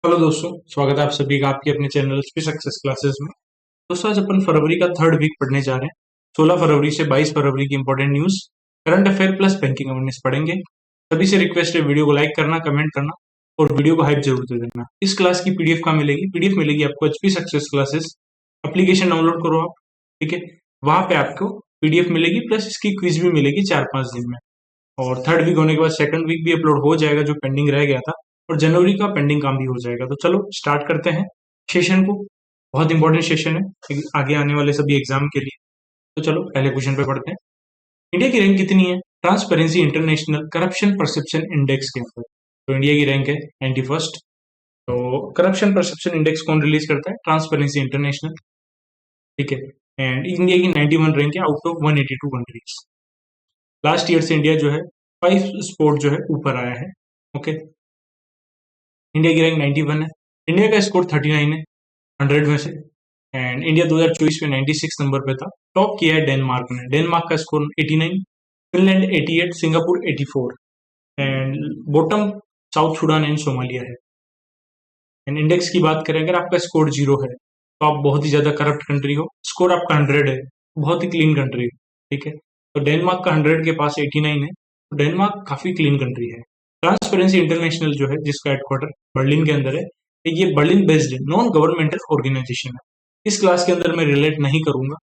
Hello दोस्तों, स्वागत है आप सभी का आपके अपने चैनल पे सक्सेस क्लासेस में। दोस्तों, आज अपन फरवरी का थर्ड वीक पढ़ने जा रहे हैं। 16 फरवरी से 22 फरवरी की important news, current affair plus banking awareness पढ़ेंगे। सभी से रिक्वेस्ट है वीडियो को लाइक करना, कमेंट करना और वीडियो को हाइप जरूर दे देना। इस क्लास की पीडीएफ कहाँ मिलेगी? पीडीएफ मिलेगी आपको HP success classes application download करो आप। ठीक है, वहां पे आपको पीडीएफ मिलेगी प्लस इसकी क्विज भी मिलेगी 4-5 दिन में। और थर्ड वीक होने के बाद सेकंड वीक भी अपलोड हो जाएगा जो पेंडिंग रह गया था, और जनवरी का पेंडिंग काम भी हो जाएगा। तो चलो स्टार्ट करते हैं सेशन को। बहुत इंपॉर्टेंट सेशन है आगे आने वाले सभी एग्जाम के लिए। तो चलो पहले क्वेश्चन पे पढ़ते हैं। इंडिया की रैंक कितनी है Transparency international corruption perception index के अंदर? तो इंडिया की रैंक है 91st। तो करप्शन परसेप्शन इंडेक्स कौन रिलीज करता है? Transparency international. ठीक है, एंड इंडिया की 91 रैंक है out of 182 countries. Last year से इंडिया जो है 5 स्पोर्ट जो है ऊपर आया है। ओके, इंडिया की रैंक 91 है। इंडिया का स्कोर 39 है 100 में से। एंड इंडिया 2024 में 96 नंबर पे था। टॉप किया है डेनमार्क ने। डेनमार्क का score 89, Finland 88, Singapore 84 and bottom south Sudan and Somalia है। एंड इंडेक्स की बात करें, अगर आपका स्कोर 0 है तो आप बहुत ही ज्यादा करप्ट कंट्री हो। स्कोर आपका 100 है, बहुत ही क्लीन कंट्री है। ठीक है, तो डेनमार्क का 100 के पास 89 है, तो डेनमार्क काफी क्लीन कंट्री है। ट्रांसपेरेंसी इंटरनेशनल जो है, जिसका हेडक्वार्टर बर्लिन के अंदर है, ये Berlin based non governmental organisation है। इस क्लास के अंदर मैं रिलेट नहीं करूंगा।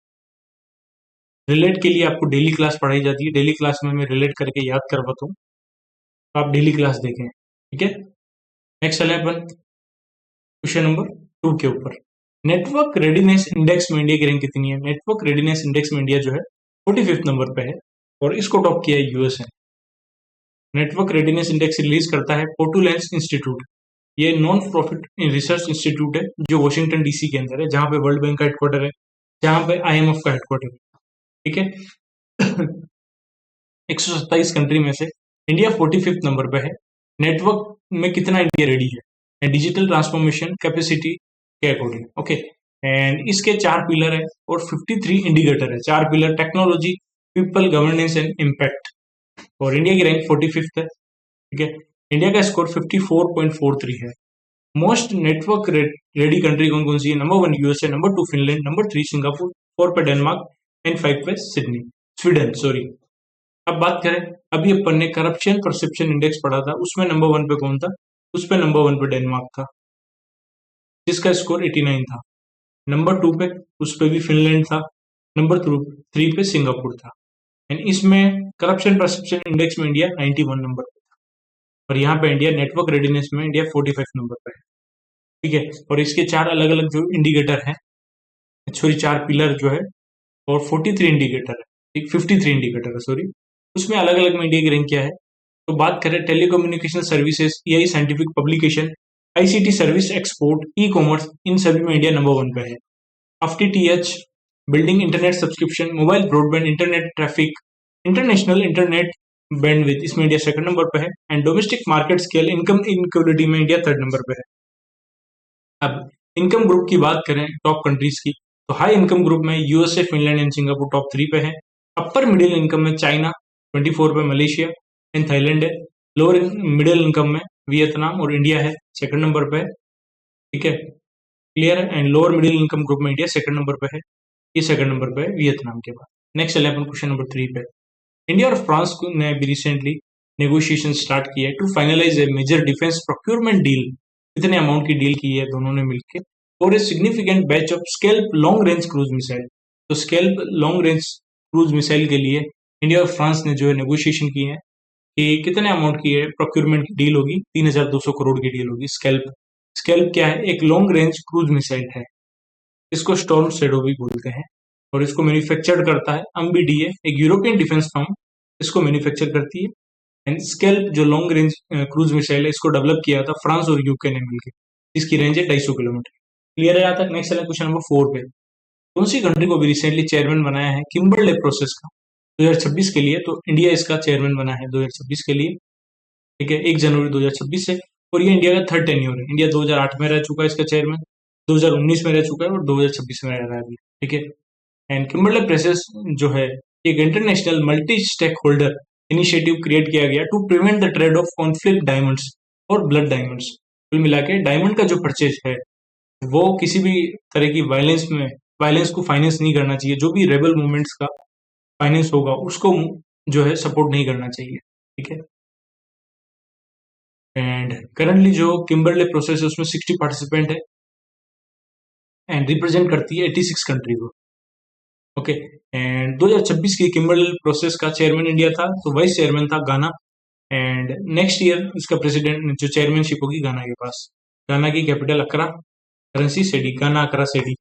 रिलेट के लिए आपको डेली क्लास पढ़ाई जाती है, डेली क्लास में मैं रिलेट करके याद करवाता हूँ, तो आप डेली क्लास देखें। ठीक है, नेक्स्ट चले अपन क्वेश्चन नंबर 2 के ऊपर। नेटवर्क रेडीनेस इंडेक्स में इंडिया की रैंक कितनी है? नेटवर्क रेडीनेस इंडेक्स में इंडिया जो है 45th नंबर पे है, और इसको टॉप किया है यूएस है। नेटवर्क रेडीनेस इंडेक्स रिलीज करता है पोर्टुलेंस इंस्टीट्यूट। ये नॉन प्रॉफिट रिसर्च इंस्टीट्यूट है जो वॉशिंगटन डीसी के अंदर है, जहां पे वर्ल्ड बैंक का हेडक्वार्टर है, जहां पे आईएमएफ का हेडक्वार्टर है। ठीक है, 127 कंट्री में से इंडिया 45th नंबर पे है। नेटवर्क में कितना इंडिया रेडी है डिजिटल ट्रांसफॉर्मेशन कैपेसिटी के अकॉर्डिंग? ओके, एंड इसके 4 पिलर है और 53 इंडिकेटर है। 4 pillar: technology, people, governance and impact. और इंडिया की रैंक 45th है। ठीक है, इंडिया का स्कोर 54.43 है। मोस्ट नेटवर्क रेडी कंट्री कौन कौन सी है? Number 1 USA, number 2 Finland, number 3 Singapore, 4 पे डेनमार्क एंड 5 पे सिडनी स्वीडन सॉरी। अब बात करें, अभी अपन ने करप्शन परसेप्शन इंडेक्स पढ़ा था, उसमें नंबर 1 पे कौन था? उस पे नंबर 1 पे डेनमार्क था, जिसका स्कोर 89 था। नंबर 2 पे उस पे भी फिनलैंड था। नंबर 3 पे सिंगापुर था। एंड इसमें करप्शन परसेप्शन इंडेक्स में इंडिया 91 नंबर पे था, और यहाँ पे इंडिया नेटवर्क रेडीनेस में इंडिया 45 नंबर पे है। ठीक है, और इसके 4 अलग अलग जो इंडिकेटर हैं, सॉरी 4 पिलर जो है, और 43 इंडिकेटर है, ठीक 53 इंडिकेटर है सॉरी, उसमें अलग अलग में इंडिया की रैंक क्या है? तो बात करें telecommunication services, AI scientific publication, ICT service export, e commerce, इन सभी में इंडिया नंबर 1 पे है। FTTH, building internet subscription, mobile broadband internet traffic, international internet bandwidth, इसमें इंडिया सेकंड नंबर पे है। And domestic market scale income inequality में India third number पे है। अब इनकम ग्रुप की बात करें टॉप कंट्रीज की, तो हाई इनकम ग्रुप में USA, Finland and Singapore top 3 पे है। अपर मिडिल इनकम में चाइना 24 पे, मलेशिया एंड थाईलैंड है। लोअर मिडिल इनकम में वियतनाम और इंडिया है, सेकंड नंबर पे है। ठीक है, क्लियर है। And lower middle income group में इंडिया सेकंड नंबर पे है, ये सेकंड नंबर पे है वियतनाम के बाद। नेक्स्ट चले अपन क्वेश्चन नंबर 3 पे। इंडिया और फ्रांस ने भी रिसेंटली नेगोशिएशन स्टार्ट किया है to finalise a major defence procurement deal. कितने अमाउंट की डील की है दोनों ने मिलकर? और a significant batch of SCALP long range cruise missile. तो SCALP long range cruise missile के लिए इंडिया और फ्रांस ने जो है नेगोशिएशन की है कि कितने अमाउंट की है प्रोक्योरमेंट की डील होगी? 3200 करोड़ की डील होगी। स्केल्प, स्केल्प क्या है? एक लॉन्ग रेंज क्रूज मिसाइल है, इसको स्टॉर्म शैडो भी बोलते हैं, और इसको मैन्युफैक्चर्ड करता है एमबीडीए, एक यूरोपियन डिफेंस फर्म इसको मैन्युफैक्चर करती है। एंड स्केल्प जो लॉन्ग रेंज क्रूज मिसाइल है, इसको डेवलप किया था फ्रांस और यूके ने मिलकर, इसकी रेंज है 250 किलोमीटर। क्लियर है यहाँ तक? नेक्स्ट है क्वेश्चन नंबर 4 पे। कौन सी कंट्री को भी रिसेंटली चेयरमैन बनाया है किम्बरले प्रोसेस का 2026 के लिए? तो इंडिया इसका चेयरमैन बना है 2026 के लिए। ठीक है, 1 जनवरी 2026 से, और ये इंडिया का थर्ड टेन्योर है। इंडिया 2008 में रह चुका है इसका चेयरमैन, 2019 में रह चुका है, और 2026 में रह रहा है अभी। ठीक है, एंड किम्बरले प्रोसेस जो है एक international multi stakeholder initiative create किया गया to prevent the trade of conflict diamonds और ब्लड डायमंड्स। कुल मिला के डायमंड का जो परचेज है वो किसी भी तरह की वायलेंस को फाइनेंस नहीं करना चाहिए। जो भी रेबल मूवमेंट्स का फाइनेंस होगा उसको जो है सपोर्ट नहीं करना चाहिए। ठीक है। एंड करंटली जो किम्बरले प्रोसेस है उसमें 60 पार्टिसिपेंट है एंड रिप्रेजेंट करती है 86 कंट्री को। ओके। एंड 2026 की किम्बरले प्रोसेस का चेयरमैन इंडिया था, तो वाइस चेयरमैन था गाना। एंड नेक्स्ट ईयर उसका प्रेसिडेंट जो चेयरमैनशिप होगी गाना के पास। गाना की कैपिटल अकरा, करेंसी सेडी, गाना अकरा सेडी।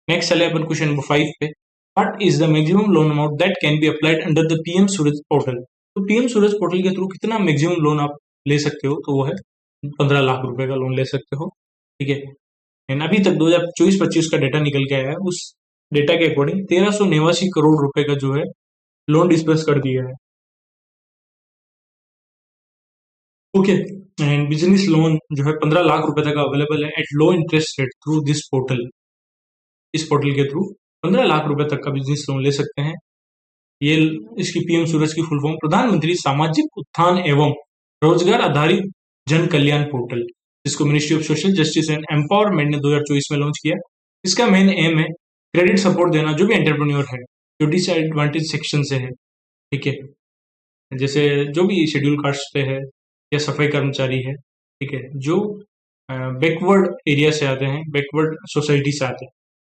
नेक्स्ट चले अपन क्वेश्चन नंबर 5 पे। What is the maximum loan amount that can be applied under the PM Suraj portal? तो पीएम सूरज पोर्टल के थ्रू कितना मैक्सिमम लोन आप ले सकते हो? तो वो है 15 लाख रुपए का लोन ले सकते हो। ठीक है। एंड अभी तक 2024-25 का डेटा निकल के आया है, उस डेटा के अकॉर्डिंग 1389 करोड़ रुपए का जो है लोन डिस्पर्स कर दिया है। ओके। एंड बिजनेस लोन जो है 15 लाख रुपए तक अवेलेबल है at low interest rate through this portal. इस पोर्टल के थ्रू 15 लाख रुपए तक का बिजनेस लोन ले सकते हैं। ये इसकी पीएम सूरज की फुल फॉर्म प्रधानमंत्री सामाजिक उत्थान एवं रोजगार आधारित जन कल्याण पोर्टल, जिसको ministry of social justice and empowerment ने 2024 में लॉन्च किया। इसका मेन एम है क्रेडिट सपोर्ट देना जो भी एंटरप्रेन्योर है जो डिसएडवांटेज सेक्शन से है। ठीक है। जैसे जो भी शेड्यूल कास्ट पे है या सफाई कर्मचारी है। ठीक है। जो बैकवर्ड एरिया से आते हैं, बैकवर्ड सोसाइटी से आते हैं,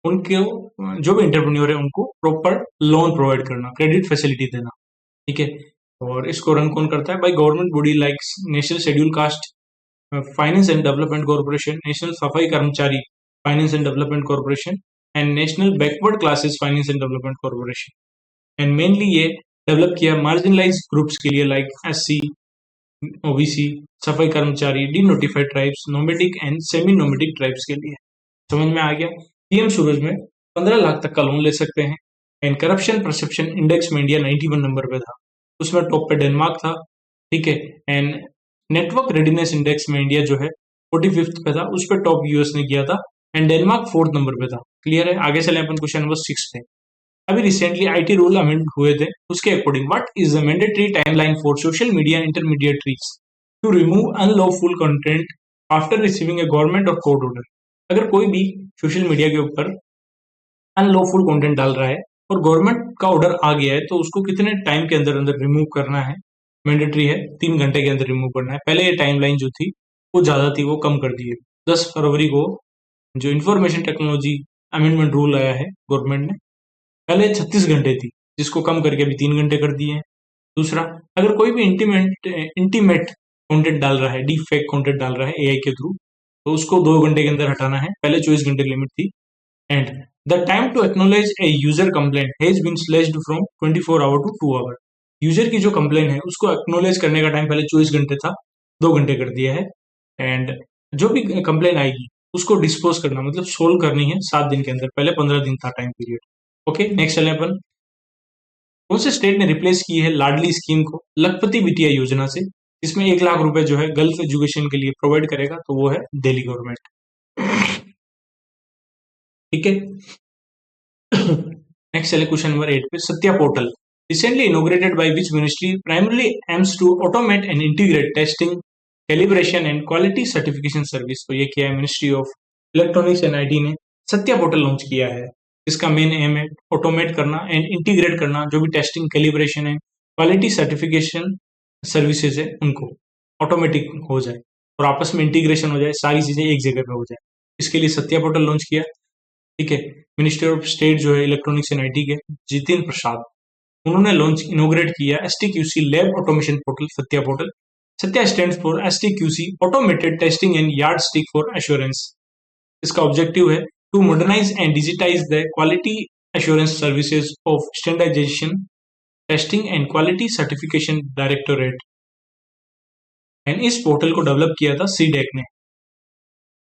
उनको जो भी एंटरप्रेन्योर है उनको प्रॉपर लोन प्रोवाइड करना, क्रेडिट फैसिलिटी देना। ठीक है। और इसको रन कौन करता है? By government body like national schedule caste finance and development corporation, national सफाई कर्मचारी finance and development corporation and national backward classes finance and development corporation. And mainly ये डेवलप किया मार्जिनलाइज ग्रुप्स के लिए लाइक एससी, ओबीसी, सफाई कर्मचारी, D notified tribes, nomadic and semi nomadic tribes के लिए। समझ में आ गया? पीएम सूरज में 15 लाख तक का लोन ले सकते हैं। एंड करप्शन परसेप्शन इंडेक्स में इंडिया 91 नंबर पे था, उसमें टॉप पे डेनमार्क था। ठीक है। एंड नेटवर्क रेडीनेस इंडेक्स में इंडिया जो है 45th पे था, उस पर टॉप यूएस ने किया था। एंड डेनमार्क 4th नंबर पे था। क्लियर है? आगे चले अपन क्वेश्चन नंबर 6 पे। अभी रिसेंटली आईटी रूल अमेंड हुए थे, उसके according what is the mandatory timeline for social media intermediaries to remove unlawful content after receiving a government और कोर्ट ऑर्डर? अगर कोई भी सोशल मीडिया के ऊपर अनलॉफुल कंटेंट डाल रहा है और गवर्नमेंट का ऑर्डर आ गया है, तो उसको कितने टाइम के अंदर अंदर रिमूव करना है? मैंडेटरी है 3 घंटे के अंदर रिमूव करना है। पहले ये टाइमलाइन जो थी वो ज्यादा थी, वो कम कर दी है। 10 फरवरी को जो इंफॉर्मेशन टेक्नोलॉजी अमेंडमेंट रूल आया है गवर्नमेंट ने, पहले 36 घंटे थी, जिसको कम करके अभी 3 घंटे कर दिए हैं। दूसरा, अगर कोई भी इंटीमेट कंटेंट डाल रहा है, डीप फेक कंटेंट डाल रहा है एआई के थ्रू, तो उसको 2 घंटे के अंदर हटाना है। पहले 24 घंटे की लिमिट थी। And the time to acknowledge a user complaint has been slashed from 24 hour to 2 hour. User की जो कंप्लेंट है उसको एक्नोलेज करने का टाइम पहले 24 घंटे था, 2 घंटे कर दिया है। एंड जो भी कंप्लेंट आएगी उसको डिस्पोज करना, मतलब सोल्व करनी है 7 दिन के अंदर, पहले 15 दिन था टाइम पीरियड। ओके। नेक्स्ट चले अपन। कौन से स्टेट ने रिप्लेस की है लाडली स्कीम को लखपति बिटिया योजना से, इसमें 1 लाख रुपए जो है गर्ल्स एजुकेशन के लिए प्रोवाइड करेगा? तो वो है दिल्ली गवर्नमेंट। ठीक है। नेक्स्ट चले क्वेश्चन नंबर 8 पे। Satya portal recently inaugurated by which ministry primarily aims to automate and integrate testing, calibration and quality certification service. तो ये किया है ministry of electronics and IT ने। सत्या पोर्टल लॉन्च किया है। इसका मेन एम है ऑटोमेट करना एंड इंटीग्रेट करना, जो भी testing, calibration and quality certification services है उनको ऑटोमेटिक हो जाए और आपस में इंटीग्रेशन हो जाए, सारी चीजें एक जगह पे हो जाए। इसके लिए सत्या पोर्टल लॉन्च किया। ठीक है। मिनिस्टर ऑफ स्टेट जो है इलेक्ट्रॉनिक्स एंड आईटी के, जितिन प्रसाद, उन्होंने लॉन्च इनोग्रेट किया STQC lab automation portal, Satya portal. Satya stands for STQC automated testing and yardstick for assurance. इसका ऑब्जेक्टिव है to modernise and digitise the quality assurance services of standardisation, testing and quality certification directorate. And इस portal को develop किया था सीडेक ने।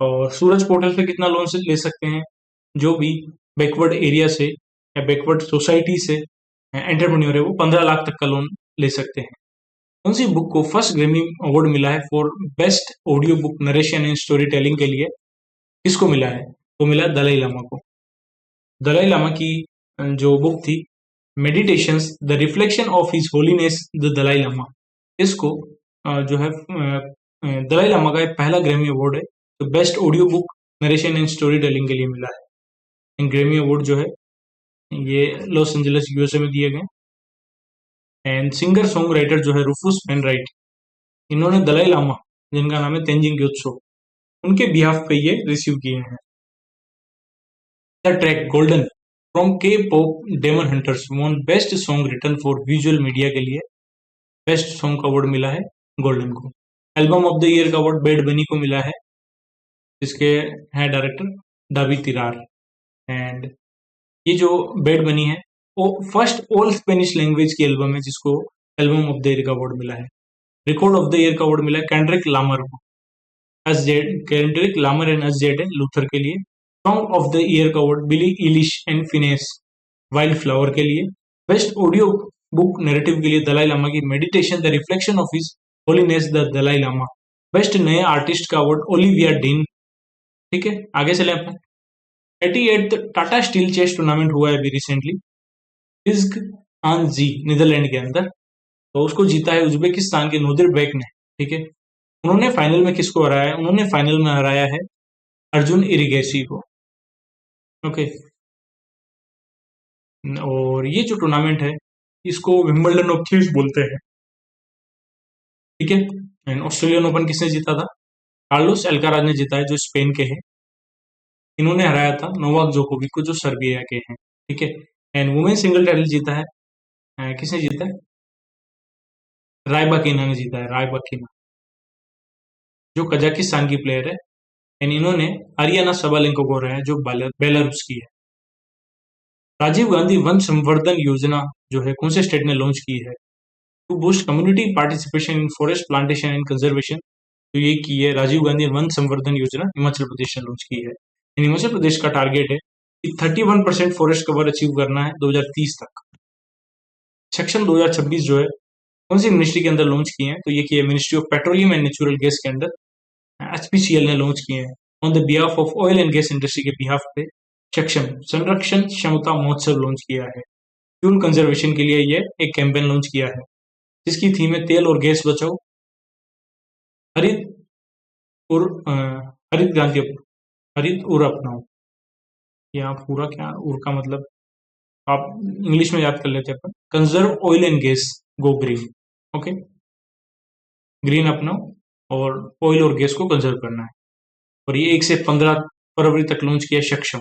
और सूरज portal पे कितना लोन से ले सकते हैं? जो भी बैकवर्ड एरिया से या बैकवर्ड सोसाइटी से एंटरप्रेन्योर है वो 15 लाख तक का लोन ले सकते हैं। कौन सी बुक को फर्स्ट ग्रैमी अवार्ड मिला है for best audio book narration and story telling के लिए? किसको मिला है? वो मिला दलाई लामा को। दलाई लामा की जो बुक थी meditations the reflection of his holiness the Dalai Lama, इसको जो है दलाई लामा का एक पहला ग्रैमी अवार्ड है तो best audio book narration and story telling के लिए मिला है। ग्रैमी अवार्ड जो है ये लॉस एंजलिस यूएसए में दिए गए। एंड सिंगर सॉन्ग राइटर जो है रूफुस वेनराइट, इन्होंने दलाई लामा जिनका नाम है तेंजिंग ग्योत्सो, उनके बिहाफ पे ये रिसीव किए हैं। The track golden from K Pop Demon Hunters won best song written for visual media के लिए बेस्ट सॉन्ग का अवार्ड मिला है गोल्डन को। एल्बम ऑफ द ईयर का अवार्ड बेड बनी को मिला है, जिसके है डायरेक्टर दावी तिरार। एंड ये जो बेड बनी है वो फर्स्ट ऑल स्पेनिश लैंग्वेज की एल्बम है जिसको एल्बम ऑफ द ईयर का अवार्ड मिला है। रिकॉर्ड ऑफ द ईयर का अवार्ड मिला है कैंड्रिक लामर को, Kendrick Lamar and SZA Luther के लिए। सॉन्ग ऑफ द ईयर का award Billie Eilish and Finneas wildflower के लिए। बेस्ट ऑडियो बुक नैरेटिव के लिए दलाई लामा की meditation the reflection of his holiness the Dalai Lama. Best नए आर्टिस्ट का अवार्ड ओलिविया डीन। ठीक है, आगे चले अपन। 88th Tata steel chess tournament हुआ है अभी रिसेंटली इज्क आन जी नीदरलैंड के अंदर, तो उसको जीता है उज्बेकिस्तान के नोदिरबेक ने। ठीक है, उन्होंने फाइनल में किसको हराया है? उन्होंने फाइनल में हराया है अर्जुन इरिगेसी को। ओके, और ये जो टूर्नामेंट है इसको विंबलडन ऑफ थीव्स बोलते हैं। ठीक है, एंड ऑस्ट्रेलियन ओपन किसने जीता था? कार्लोस एल्काराज ने जीता है, जो स्पेन के हैं। इन्होंने हराया था नोवाक जोकोविक को, जो सर्बिया के हैं। ठीक है, एंड वुमेन सिंगल टाइटल जीता है किसने जीता है? रायबाकिना ने जीता है, रायबाकिना जो कजाकिस्तान की प्लेयर है। एंड इन्होंने आरियाना सबालेंको को हराया जो बेलारूस की है। राजीव गांधी वन संवर्धन योजना जो है कौन से स्टेट ने लॉन्च की है? To boost community participation in forest plantation and conservation, तो ये की है राजीव गांधी वन संवर्धन योजना हिमाचल प्रदेश ने लॉन्च की है। हिमाचल प्रदेश का टारगेट है कि 31% फॉरेस्ट कवर अचीव करना है 2030 तक। सेक्शन 2026 जो है कौन सी मिनिस्ट्री के अंदर लॉन्च किए हैं? तो ये किए ministry of petroleum and natural gas के अंदर, एचपीसीएल ने लॉन्च किए हैं। On the behalf of oil and gas industry के बिहाफ पे सक्षम संरक्षण क्षमता महोत्सव लॉन्च किया है। फ्यूल कंजर्वेशन के लिए ये एक कैंपेन लॉन्च किया है जिसकी थीम है तेल और गैस बचाओ, हरित और हरित क्रांति, हरित और अपनाओ। यहाँ पूरा क्या उर का मतलब आप इंग्लिश में याद कर लेते हैं अपन। Conserve oil and gas, go green. Okay, green अपनाओ और ऑयल और गैस को कंजर्व करना है। और ये 1 से 15 फरवरी तक लॉन्च किया सक्षम।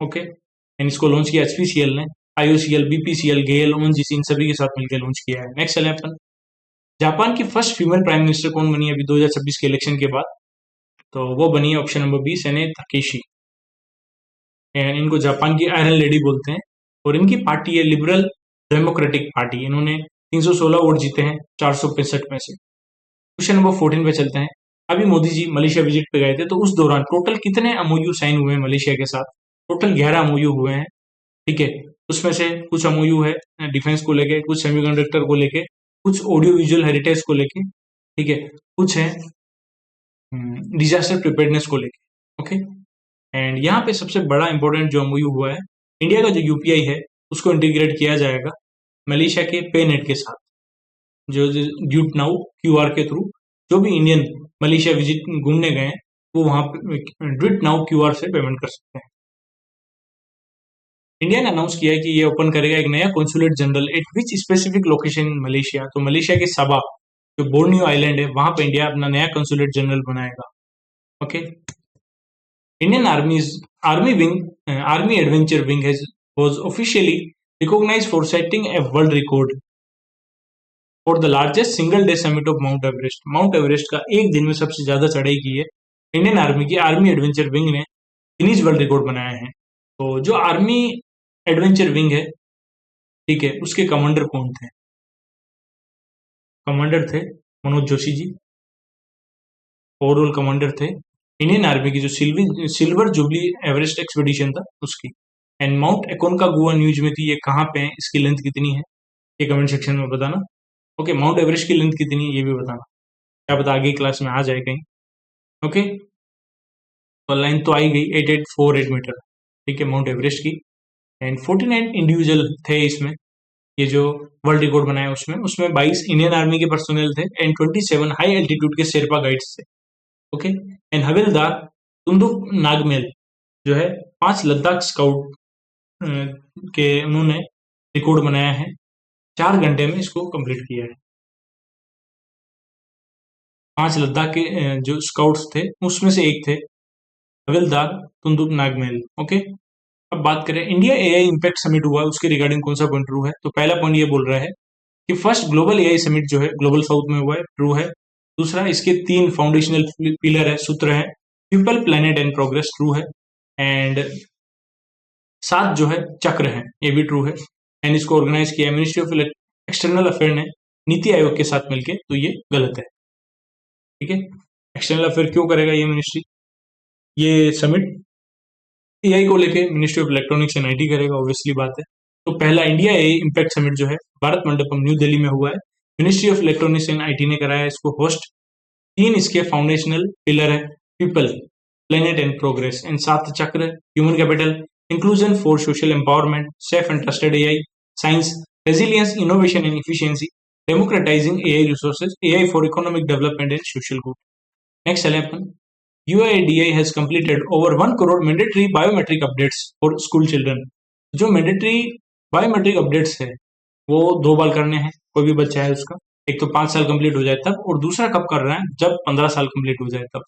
ओके, एंड इसको लॉन्च किया एचपीसीएल ने, आईओसीएल, बीपीसीएल, गेल, ओएनजीसी इन सभी के साथ मिलकर लॉन्च किया है। नेक्स्ट चले अपन। जापान की फर्स्ट फीमेल प्राइम मिनिस्टर कौन बनी अभी 2026 के इलेक्शन के बाद? तो वो बनी है ऑप्शन नंबर 20 सेने तकेशी। इनको जापान की आयरन लेडी बोलते हैं और इनकी पार्टी है लिबरल डेमोक्रेटिक पार्टी। इन्होंने 316 वोट जीते हैं 465 में से। क्वेश्चन नंबर 14 पे चलते हैं। अभी मोदी जी मलेशिया विजिट पे गए थे, तो उस दौरान टोटल कितने एमओयू साइन हुए हैं मलेशिया के साथ? टोटल 11 एमओयू हुए हैं। ठीक है, उसमें से कुछ एमओयू है डिफेंस को लेके, कुछ सेमीकंडक्टर को लेके, कुछ ऑडियो विजुअल हेरिटेज को लेके, ठीक है, कुछ है डिजास्टर प्रिपेयर्डनेस को लेके। ओके, एंड यहाँ पे सबसे बड़ा इंपॉर्टेंट जो एमओयू हुआ है, इंडिया का जो यूपीआई है उसको इंटीग्रेट किया जाएगा मलेशिया के पेनेट के साथ, जो ड्यूट नाउ क्यूआर के थ्रू जो भी इंडियन मलेशिया विजिट घूमने गए हैं वो वहां पे ड्यूट नाउ क्यूआर से पेमेंट कर सकते हैं। इंडिया ने अनाउंस किया है कि ये ओपन करेगा एक नया consulate general eight which specific location in Malaysia. तो मलेशिया के सबा जो बोर्नियो आइलैंड है वहां पे इंडिया अपना नया कॉन्सुलेट जनरल बनाएगा। Okay, Indian army adventure wing was officially recognized for setting a world record for the largest single day summit of Mount Everest। Mount Everest का एक दिन में सबसे ज्यादा चढ़ाई की है इंडियन आर्मी की आर्मी एडवेंचर विंग ने गिनीज वर्ल्ड रिकॉर्ड बनाया है। तो जो आर्मी एडवेंचर विंग है, ठीक है, उसके कमांडर कौन थे? कमांडर थे मनोज जोशी जी, ओवरऑल कमांडर थे इंडियन आर्मी की जो सिल्वर जुबली एवरेस्ट एक्सपीडिशन था उसकी। एंड माउंट एकोनकागुआ न्यूज में थी, ये कहाँ पे है, इसकी लेंथ कितनी है, ये कमेंट सेक्शन में बताना। ओके, माउंट एवरेस्ट की लेंथ कितनी है ये भी बताना, क्या पता आगे क्लास में आ जाए कहीं। ओके, तो लाइन तो आई गई 8848 मीटर, ठीक है, माउंट एवरेस्ट की। एंड 49 इंडिविजुअल थे इसमें, ये जो वर्ल्ड रिकॉर्ड बनाया उसमें 22 इंडियन आर्मी के पर्सोनल थे एंड 27 हाई एल्टीट्यूड के शेरपा गाइड्स थे। ओके, एंड हविलदार तुंदुक नागमेल जो है 5 लद्दाख स्काउट के उन्होंने रिकॉर्ड बनाया है, 4 घंटे में इसको कंप्लीट किया है। 5 लद्दाख के जो स्काउट्स थे उसमें से एक थे हविलदार तुंदुक नागमेल। ओके, अब बात करें इंडिया एआई इम्पैक्ट समिट हुआ उसके रिगार्डिंग कौन सा पॉइंट ट्रू है, तो पहला पॉइंट ये बोल रहा है कि फर्स्ट ग्लोबल एआई समिट जो है ग्लोबल साउथ में हुआ है, ट्रू है। दूसरा, इसके 3 फाउंडेशनल पिलर है, सूत्र है, people, planet and progress, true है। एंड 7 जो है चक्र है, ये भी ट्रू है। एंड इसको ऑर्गेनाइज किया मिनिस्ट्री ऑफ एक्सटर्नल अफेयर ने नीति आयोग के साथ मिलकर, तो ये गलत है। ठीक है, एक्सटर्नल अफेयर क्यों करेगा ये मिनिस्ट्री? ये समिट एआई को लेके ministry of electronics and IT करेगा, ऑब्वियसली बात है। तो पहला इंडिया एआई इम्पैक्ट समिट जो है भारत मंडपम न्यू दिल्ली में हुआ है, ministry of electronics and IT ने कराया इसको होस्ट। 3 इसके फाउंडेशनल पिलर है, people, planet and progress, and 7 chakra, human capital, inclusion for social empowerment, safe and trusted AI, science, resilience, innovation and efficiency, democratising AI resources, AI for economic development and social good. Next चले अपन, UIDAI has completed over 1 crore mandatory biometric updates for school children। जो mandatory biometric updates है वो 2 बार करने हैं, कोई भी बच्चा है उसका, एक तो 5 साल कंप्लीट हो जाए तब, और दूसरा कब कर रहा है, जब 15 साल कंप्लीट हो जाए तब।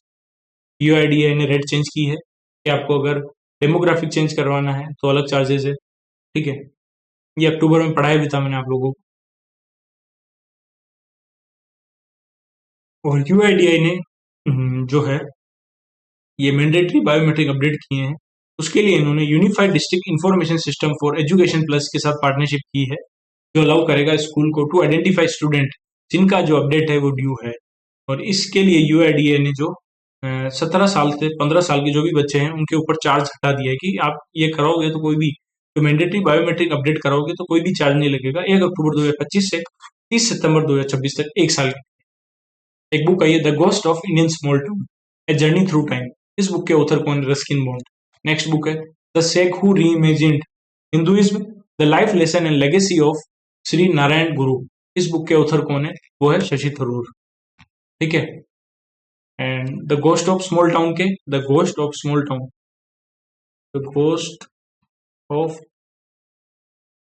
UIDAI ने रेट चेंज की है कि आपको अगर डेमोग्राफिक चेंज करवाना है तो अलग चार्जेस है। ठीक है, ये अक्टूबर में पढ़ाया भी था मैंने आप लोगों को। और UIDAI ने जो है ये मैंडेटरी बायोमेट्रिक अपडेट किए हैं, उसके लिए इन्होंने unified district information system for education plus के साथ पार्टनरशिप की है, जो अलाउ करेगा स्कूल को टू आइडेंटिफाई स्टूडेंट जिनका जो अपडेट है वो ड्यू है। और इसके लिए UIDAI ने जो 17 साल से 15 साल के जो भी बच्चे हैं उनके ऊपर चार्ज हटा दिया है कि आप ये कराओगे तो कोई भी जो मैंडेटरी बायोमेट्रिक अपडेट कराओगे तो कोई भी चार्ज नहीं लगेगा। 1 अक्टूबर 2025 से 30 सितंबर 2026 तक 1 साल। एक बुक आई है the ghost of Indian small town, a journey through time. इस बुक के ऑथर कौन है? Ruskin Bond. नेक्स्ट बुक है the sage who reimagined Hinduism, the life lesson and legacy of Shri Narayana Guru. इस बुक के ऑथर कौन है? वो है शशि थरूर। ठीक है, and the ghost of small town के the ghost of small town, the ghost of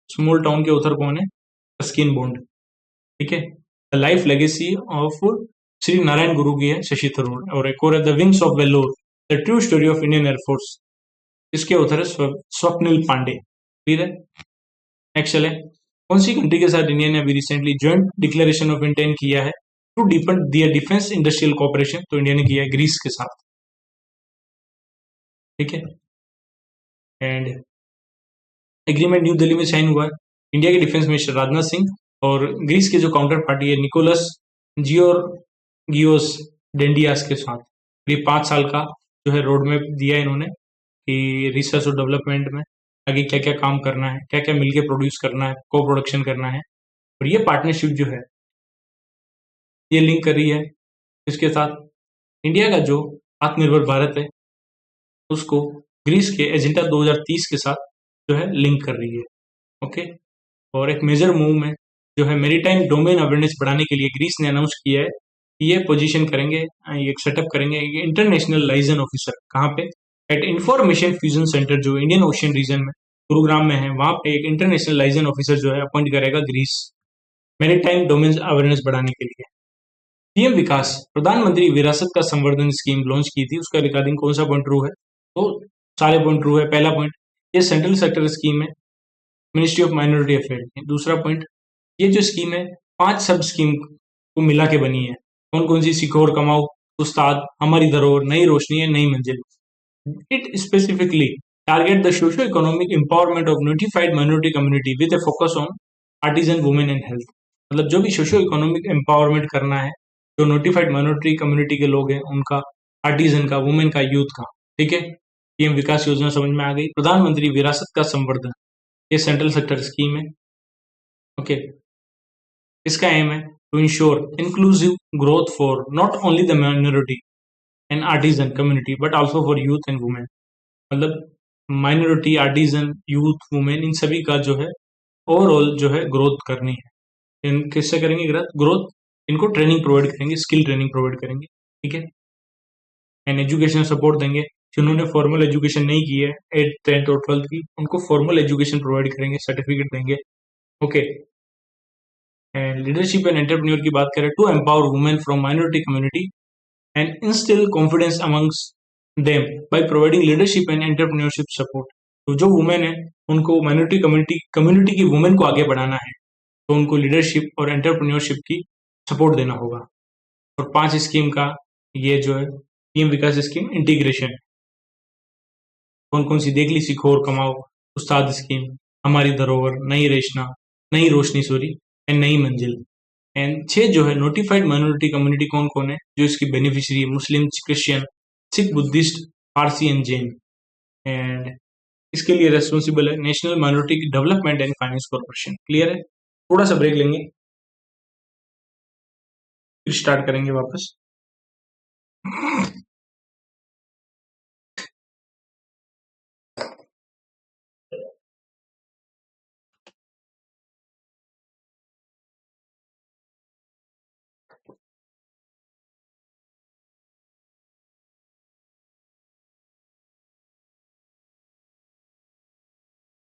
small town के ऑथर कौन है? Ruskin Bond. ठीक है, the life legacy of Shri Narayana Guru की है शशि थरूर। और एक और है the wings of Vellore, the true story of Indian air force. इसके ऑथर है स्वप्निल पांडे। ठीक है, नेक्स्ट चले, कौन सी कंट्री के साथ इंडिया ने अभी recently joint declaration of intent किया है to deepen their defence industrial cooperation? तो इंडिया ने किया है ग्रीस के साथ। ठीक है, एंड एग्रीमेंट न्यू दिल्ली में साइन हुआ है इंडिया के डिफेंस मिनिस्टर राजनाथ सिंह और ग्रीस के जो काउंटर पार्टी है निकोलस जियोर्गियोस डेंडियास के साथ। ये 5 साल का जो है रोड मैप दिया है इन्होंने कि रिसर्च और डेवलपमेंट में आगे क्या क्या काम करना है, क्या क्या मिलके प्रोड्यूस करना है, को प्रोडक्शन करना है। और ये पार्टनरशिप जो है ये लिंक कर रही है इसके साथ इंडिया का जो आत्मनिर्भर भारत है उसको ग्रीस के एजेंडा 2030 के साथ जो है लिंक कर रही है। ओके, और एक मेजर मूव में जो है मेरीटाइम डोमेन अवेयरनेस बढ़ाने के लिए ग्रीस ने अनाउंस किया है कि ये पोजीशन करेंगे, ये सेटअप करेंगे इंटरनेशनल लाइजन ऑफिसर। कहाँ पे? एट इंफॉर्मेशन फ्यूजन सेंटर जो इंडियन ओशियन रीजन में गुरुग्राम में है, वहां पे एक इंटरनेशनल लाइजन ऑफिसर जो है अपॉइंट करेगा ग्रीस मेरीटाइम डोमेन अवेयरनेस बढ़ाने के लिए। पीएम विकास प्रधानमंत्री विरासत का संवर्धन स्कीम लॉन्च की थी, उसका रिगार्डिंग कौन सा पॉइंट ट्रू है? तो सारे पॉइंट ट्रू है। पहला पॉइंट, ये सेंट्रल सेक्टर स्कीम है मिनिस्ट्री ऑफ माइनॉरिटी अफेयर। दूसरा पॉइंट, ये जो स्कीम है 5 सब स्कीम को मिला के बनी है। कौन कौन सी? सीखो और कमाओ, उस्ताद, हमारी धरोहर, नई रोशनी है, Nai Manzil. It specifically target the socio economic empowerment of notified minority community with a focus on artisan women and health. मतलब जो भी सोशो इकोनॉमिक एम्पावरमेंट करना है, जो नोटिफाइड माइनॉरिटी कम्युनिटी के लोग हैं उनका, आर्टिजन का, वुमेन का, यूथ का। ठीक है, पीएम विकास योजना समझ में आ गई। प्रधानमंत्री विरासत का संवर्धन, ये सेंट्रल सेक्टर स्कीम है। ओके, इसका एम है to ensure inclusive growth for not only the minority and artisan community but also for youth and women. मतलब माइनॉरिटी, आर्टिजन, यूथ, वुमेन, इन सभी का जो है ओवरऑल जो है ग्रोथ करनी है। इन किससे करेंगे ग्रोथ? इनको ट्रेनिंग प्रोवाइड करेंगे, स्किल ट्रेनिंग प्रोवाइड करेंगे, ठीक है। एंड एजुकेशन सपोर्ट देंगे। जिन्होंने फॉर्मल एजुकेशन नहीं की है 8th 10th और 12th की, उनको फॉर्मल एजुकेशन प्रोवाइड करेंगे, सर्टिफिकेट देंगे, okay. And leadership and entrepreneur की बात करें, to empower women from minority community and instil confidence amongst them by providing leadership and entrepreneurship support. तो जो वुमेन है उनको माइनॉरिटी कम्युनिटी की वुमेन को आगे बढ़ाना है, तो उनको लीडरशिप और एंटरप्रेन्योरशिप की सपोर्ट देना होगा। और 5 स्कीम का ये जो है पीएम विकास स्कीम इंटीग्रेशन, कौन कौन सी देख ली, सीखो और कमाओ, उस्ताद स्कीम, हमारी धरोहर, नई रोशनी सॉरी, एंड नई मंजिल। एंड 6 जो है नोटिफाइड माइनॉरिटी कम्युनिटी कौन कौन है जो इसकी beneficiary, Muslim, Christian, Sikh, Buddhist, Parsi and Jain. And इसके लिए रेस्पॉन्सिबल है national minority development and finance corporation. Clear है? थोड़ा सा ब्रेक लेंगे, फिर स्टार्ट करेंगे वापस।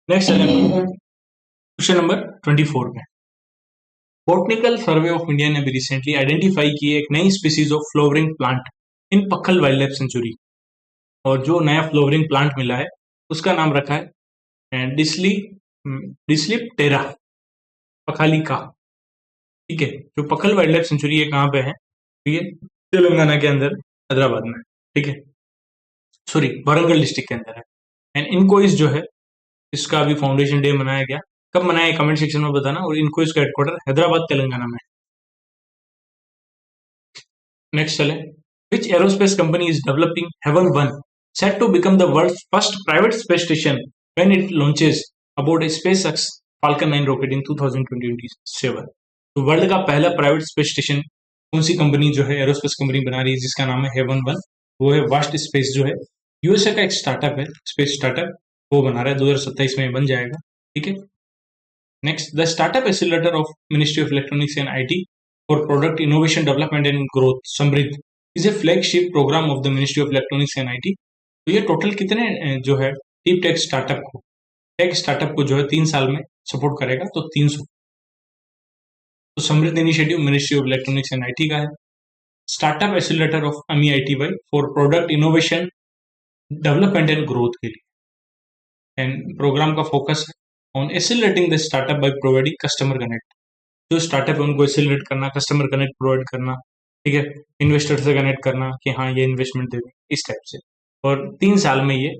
नेक्स्ट क्वेश्चन नंबर 24 में, बॉटनिकल सर्वे ऑफ इंडिया ने भी रिसेंटली आइडेंटिफाई की एक नई species of flowering plant in Pakhal wild life sanctuary. और जो नया फ्लावरिंग प्लांट मिला है उसका नाम रखा है डिस्लिप्टेरा पखालिका, ठीक है। जो पखल वाइल्ड लाइफ सेंचुरी है कहाँ पे है? तो ये तेलंगाना के अंदर, हैदराबाद में, ठीक है, सॉरी वारंगल डिस्ट्रिक्ट के अंदर है। एंड इनको इस जो है इसका अभी फाउंडेशन डे मनाया गया, कब मनाया कमेंट सेक्शन में बताना। और इनको इसका हेडक्वार्टर हैदराबाद तेलंगाना में। नेक्स्ट चले, which aerospace company is developing Haven one set to become the world first private space station when it launches about SpaceX Falcon 9 rocket in 2027। तो वर्ल्ड का पहला प्राइवेट स्पेस स्टेशन कौन सी कंपनी जो है aerospace company बना रही है जिसका नाम है हेवन वन, वो है वास्ट स्पेस, जो है यूएसए का एक स्टार्टअप है, स्पेस स्टार्टअप, वो बना रहा है, 2027 में बन जाएगा, ठीक है। Next, the Startup Accelerator of Ministry of Electronics and IT for Product Innovation Development and Growth, समृद्ध, is a flagship program of the Ministry of Electronics and IT। तो ये टोटल कितने जो है डीप टेक स्टार्टअप को जो है 3 साल में सपोर्ट करेगा, तो 300। तो समृद्ध initiative ministry of electronics and IT का है। Startup accelerator of MEITY for product innovation development and growth के लिए। एंड प्रोग्राम का फोकस है on accelerating the startup by providing customer connect. जो स्टार्टअप है उनको एक्सीलरेट करना, कस्टमर कनेक्ट प्रोवाइड करना, ठीक है, इन्वेस्टर से कनेक्ट करना कि हाँ ये इन्वेस्टमेंट दे दें, इस टाइप से। और 3 साल में ये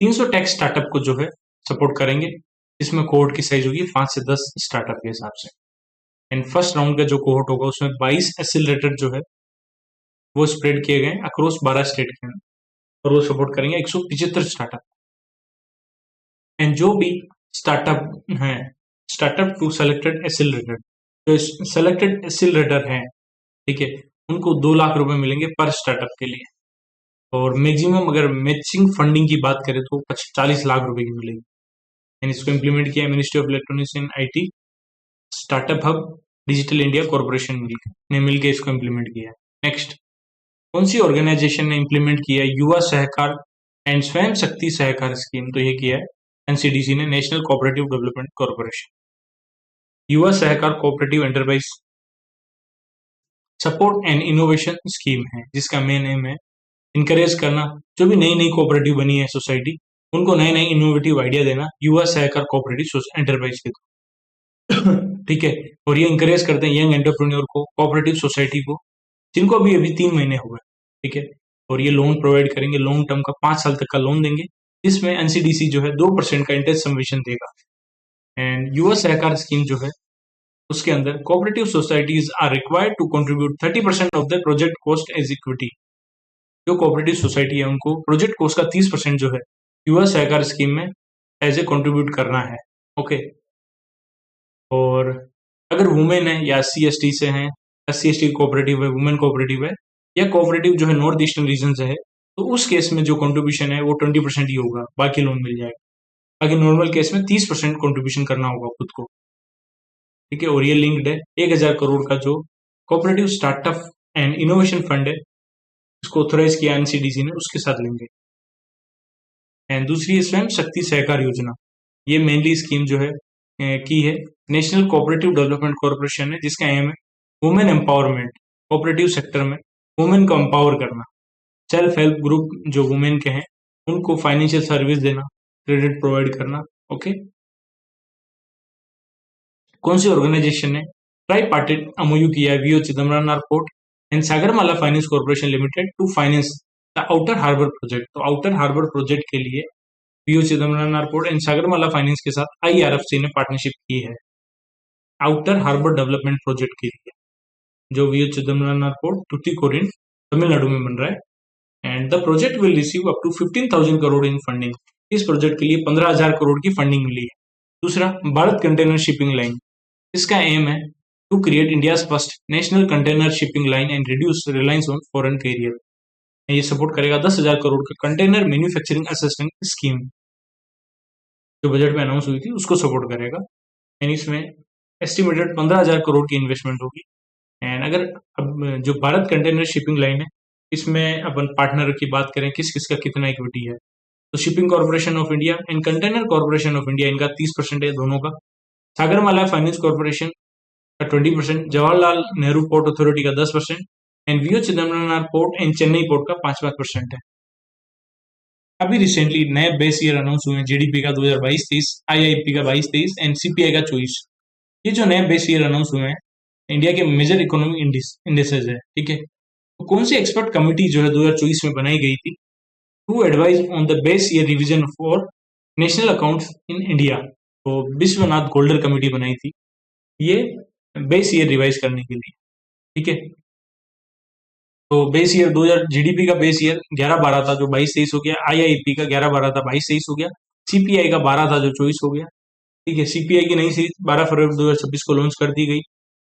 300 टेक स्टार्टअप को जो है सपोर्ट करेंगे, इसमें कोहॉर्ट की साइज होगी 5 से 10 स्टार्टअप के हिसाब से। एंड फर्स्ट राउंड का जो कोहॉर्ट होगा उसमें 22 एक्सीलरेटर जो है वो स्प्रेड किए गए अक्रॉस 12 स्टेट के अंदर, और वो सपोर्ट करेंगे 175 स्टार्टअप। एंड जो भी स्टार्टअप है, स्टार्टअप टू सेलेक्टेड एक्सीलरेटर, जो सेलेक्टेड एक्सीलरेटर है, ठीक है, उनको 2 लाख रुपए मिलेंगे पर स्टार्टअप के लिए। और मैक्सिमम अगर मैचिंग फंडिंग की बात करें तो 40 लाख रुपए की मिलेगी। एंड इसको इम्प्लीमेंट किया है ministry of electronics and IT, startup hub, digital India corporation ने मिलकर इसको इम्प्लीमेंट किया है। नेक्स्ट, कौन सी ऑर्गेनाइजेशन ने इम्प्लीमेंट किया है युवा सहकार एंड स्वयं शक्ति सहकार स्कीम? तो ये किया है NCDC ने, national cooperative development corporation. Yuva Sahakar cooperative enterprise support and innovation scheme है, जिसका मेन एम है इनकरेज करना, जो भी नई नई कोऑपरेटिव बनी है सोसाइटी, उनको नए नए इनोवेटिव आइडिया देना युवा सहकार कोऑपरेटिव एंटरप्राइज के थ्रू, ठीक है। और ये इंकरेज करते हैं यंग एंटरप्रेन्योर को, कोऑपरेटिव सोसाइटी को, जिनको अभी अभी 3 महीने हुए, ठीक है। और ये लोन प्रोवाइड करेंगे, लॉन्ग टर्म का 5 साल तक का लोन देंगे, जिसमें NCDC जो है 2% का इंटरेस्ट सबवेंशन देगा। एंड युवा सहकार स्कीम जो है उसके अंदर cooperative societies are required to contribute 30% of the project cost as equity. जो कोऑपरेटिव सोसाइटी है उनको प्रोजेक्ट कॉस्ट का 30% जो है युवा सहकार स्कीम में एज ए कंट्रीब्यूट करना है, ओके। और अगर वुमेन है या SC/ST से हैं, SC/ST कोऑपरेटिव है, वुमेन कोऑपरेटिव है, या कोऑपरेटिव जो है नॉर्थ ईस्टर्न रीजन से है, तो उस केस में जो कंट्रीब्यूशन है वो 20% ही होगा, बाकी लोन मिल जाएगा। बाकी नॉर्मल केस में 30% कंट्रीब्यूशन करना होगा खुद को, ठीक है, और ये लिंक्ड है 1,000 करोड़ का जो cooperative startup and innovation fund है, इसको ऑथोराइज किया एनसीडीसी ने, उसके साथ लिंक है। एंड दूसरी है स्वयं शक्ति सहकार योजना। ये मेनली स्कीम जो है की है नेशनल कोऑपरेटिव डेवलपमेंट कॉर्पोरेशन है, जिसका एम है वुमेन एम्पावरमेंट। कोऑपरेटिव सेक्टर में वुमेन को एम्पावर करना, सेल्फ हेल्प ग्रुप जो वुमेन के हैं उनको फाइनेंशियल सर्विस देना, क्रेडिट प्रोवाइड करना। ओके, कौन सी ऑर्गेनाइजेशन ने ट्राई पार्टेड एमओयू किया है VO Chidambaram port and Sagarmala finance corporation limited to finance the outer harbour project. तो आउटर हार्बर प्रोजेक्ट के लिए VO Chidambaram port and Sagarmala finance के साथ आईआरएफसी ने पार्टनरशिप की है आउटर हार्बर डेवलपमेंट प्रोजेक्ट के लिए, जो वीओ चिदम्बरम पोर्ट टुटीकोरिन तमिलनाडु में बन रहा है। And the project will receive up to 15,000 crore in funding. इस प्रोजेक्ट के लिए 15,000 करोड़ की फंडिंग मिली है। दूसरा, भारत कंटेनर शिपिंग लाइन। इसका एम है to create India's first national container shipping line and reduce reliance on foreign carrier. ये सपोर्ट करेगा 10,000 करोड़ का कंटेनर मैन्युफैक्चरिंग असिस्टेंट स्कीम, जो बजट में अनाउंस हुई थी, उसको सपोर्ट करेगा। एंड इसमें एस्टिमेटेड 15,000 करोड़ की इन्वेस्टमेंट होगी। एंड अगर अब जो भारत कंटेनर शिपिंग लाइन है, इसमें अपन पार्टनर की बात करें किस किस का कितना इक्विटी है, तो shipping corporation of India and container corporation of India, इनका 30% है दोनों का। सागरमाला फाइनेंस कॉर्पोरेशन का 20%, जवाहरलाल नेहरू पोर्ट अथॉरिटी का 10% and VO Chidambaram port and Chennai port का 5% है। अभी रिसेंटली नए बेस ईयर अनाउंस हुए हैं, जीडीपी का 2022-23, आईआईपी का 22-23 एंड सीपीआई का 24। ये जो नए बेस ईयर अनाउंस हुए हैं इंडिया के मेजर इकोनॉमिक इंडिसेज है। ठीक है, तो कौन सी एक्सपर्ट कमेटी जो है 2024 में बनाई गई थी to advise on the base year revision for national accounts in India. तो विश्वनाथ गोल्डर कमेटी बनाई थी ये बेस ईयर रिवाइज करने के लिए। ठीक है, तो बेस ईयर 2000 जीडीपी का बेस ईयर 11-12 था, जो 22-23 हो गया। आईआईपी का 11-12 था, 22-23 हो गया। सीपीआई का 12 था, जो 24 हो गया। ठीक है, सीपीआई की नई सीरीज 12 फरवरी 2026 को लॉन्च कर दी गई।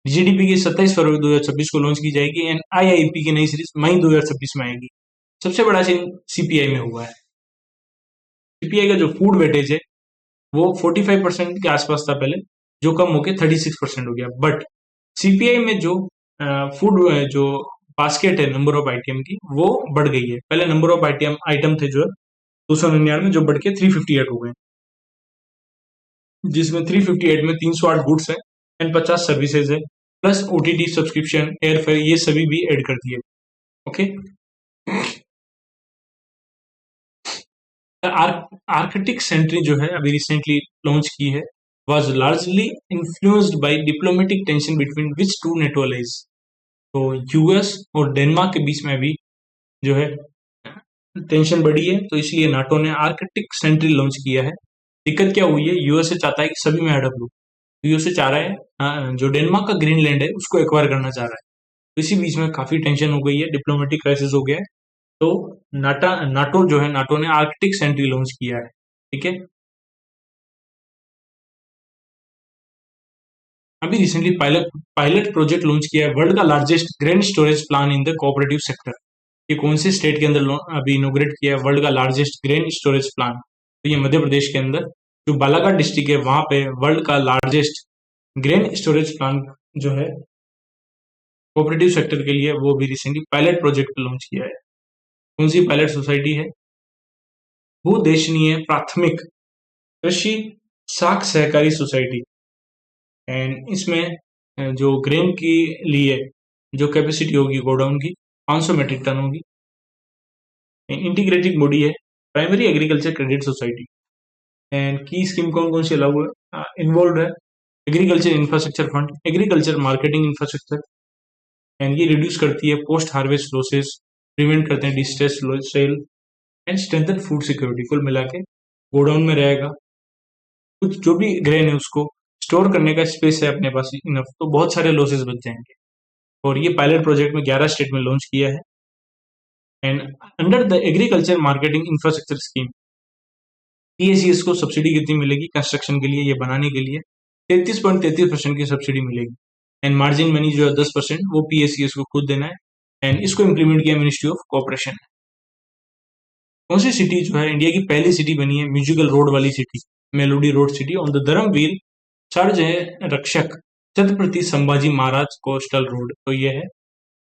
जीडीपी की 27 फरवरी 2026 को लॉन्च की जाएगी एंड आईआईपी की नई सीरीज मई 2026 में आएगी। सबसे बड़ा चेंज सीपीआई में हुआ है। सीपीआई का जो फूड वेटेज है वो 45% के आसपास था पहले, जो कम होकर 36% हो गया। बट सीपीआई में जो फूड जो बास्केट है नंबर ऑफ आइटम की, वो बढ़ गई है। पहले नंबर ऑफ आइटम थे जो 299, जो बढ़ के 358 हो गए, जिसमें 358 में 308 गुड्स है एंड 50 सर्विसेज है, प्लस ओटीटी सब्सक्रिप्शन, एयरफेयर, ये सभी भी ऐड कर दिए। ओके, आर्कटिक सेंट्री जो है अभी रिसेंटली लॉन्च की है, was largely influenced by diplomatic tension between which two NATO allies। तो यूएस और डेनमार्क के बीच में भी जो है टेंशन बढ़ी है, तो इसलिए नाटो ने आर्कटिक सेंट्री लॉन्च किया है। दिक्कत क्या हुई है, यूएसए चाहता है कि सभी में अडप लो, यूएसए चाह रहा है जो डेनमार्क का ग्रीनलैंड है उसको एक्वायर करना चाह रहा है। तो इसी बीच में काफी टेंशन हो गई है, डिप्लोमेटिक क्राइसिस हो गया है। तो नाटो जो है, नाटो ने आर्कटिक सेंट्री लॉन्च किया है। ठीक है, अभी रिसेंटली पायलट प्रोजेक्ट लॉन्च किया है, वर्ल्ड का largest grain storage plan in the cooperative sector. ये कौन से स्टेट के अंदर अभी इनोग्रेट किया है वर्ल्ड का लार्जेस्ट ग्रेन स्टोरेज प्लान? तो ये मध्य प्रदेश के अंदर जो बालाघाट डिस्ट्रिक्ट है वहां पे वर्ल्ड का लार्जेस्ट ग्रेन स्टोरेज प्लान जो है कोऑपरेटिव सेक्टर के लिए, वो भी रिसेंटली पायलट प्रोजेक्ट लॉन्च किया है। कौन सी पायलट सोसाइटी है? भूदेशनीय प्राथमिक कृषि साख सहकारी सोसाइटी। एंड इसमें जो ग्रेन की लिए जो कैपेसिटी होगी गोडाउन की 500 मेट्रिक टन होगी। इंटीग्रेटेड बॉडी है primary agriculture credit society. And की स्कीम कौन कौन सी लागू है इन्वॉल्व है? Agriculture infrastructure fund, agriculture marketing infrastructure, and ये रिड्यूस करती है पोस्ट हार्वेस्ट लॉसेस, प्रिवेंट करते हैं distress cell and strengthen food security. कुल मिला के गोडाउन में रहेगा, कुछ जो भी ग्रेन है उसको स्टोर करने का स्पेस है अपने पास इनफ, तो बहुत सारे लॉसेस बच जाएंगे। और ये पायलट प्रोजेक्ट में 11 स्टेट में लॉन्च किया है। And under the agriculture marketing infrastructure scheme PACS को सब्सिडी कितनी मिलेगी कंस्ट्रक्शन के लिए, ये बनाने के लिए 33.33% की सब्सिडी मिलेगी। एंड मार्जिन मनी जो है 10% वो पीएसीएस को खुद देना है। एंड इसको इम्प्लीमेंट किया मिनिस्ट्री ऑफ कॉर्पोरेशन। कौन सी सिटी जो है इंडिया की पहली सिटी बनी है म्यूजिकल रोड वाली city, melody road city on the Dharmaveer चार्ज है रक्षक छत्रपति संभाजी महाराज कोस्टल रोड, तो ये है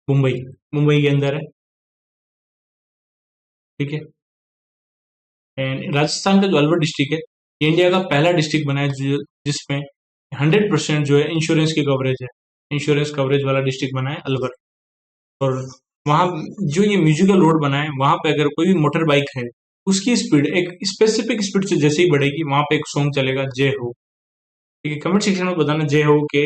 मुंबई, मुंबई के अंदर है। ठीक है। एंड राजस्थान का जो अलवर डिस्ट्रिक्ट है, ये इंडिया का पहला डिस्ट्रिक्ट बना है जिसमें 100% जो है इंश्योरेंस की कवरेज है, इंश्योरेंस कवरेज वाला डिस्ट्रिक्ट बना है अलवर। और वहाँ जो ये म्यूजिकल रोड बना है, वहां पे अगर कोई भी मोटर बाइक है, उसकी स्पीड एक स्पेसिफिक स्पीड से जैसे ही बढ़ेगी, वहां पे एक सॉन्ग चलेगा जय हो। ठीक है, कमेंट सेक्शन में बताना जय हो के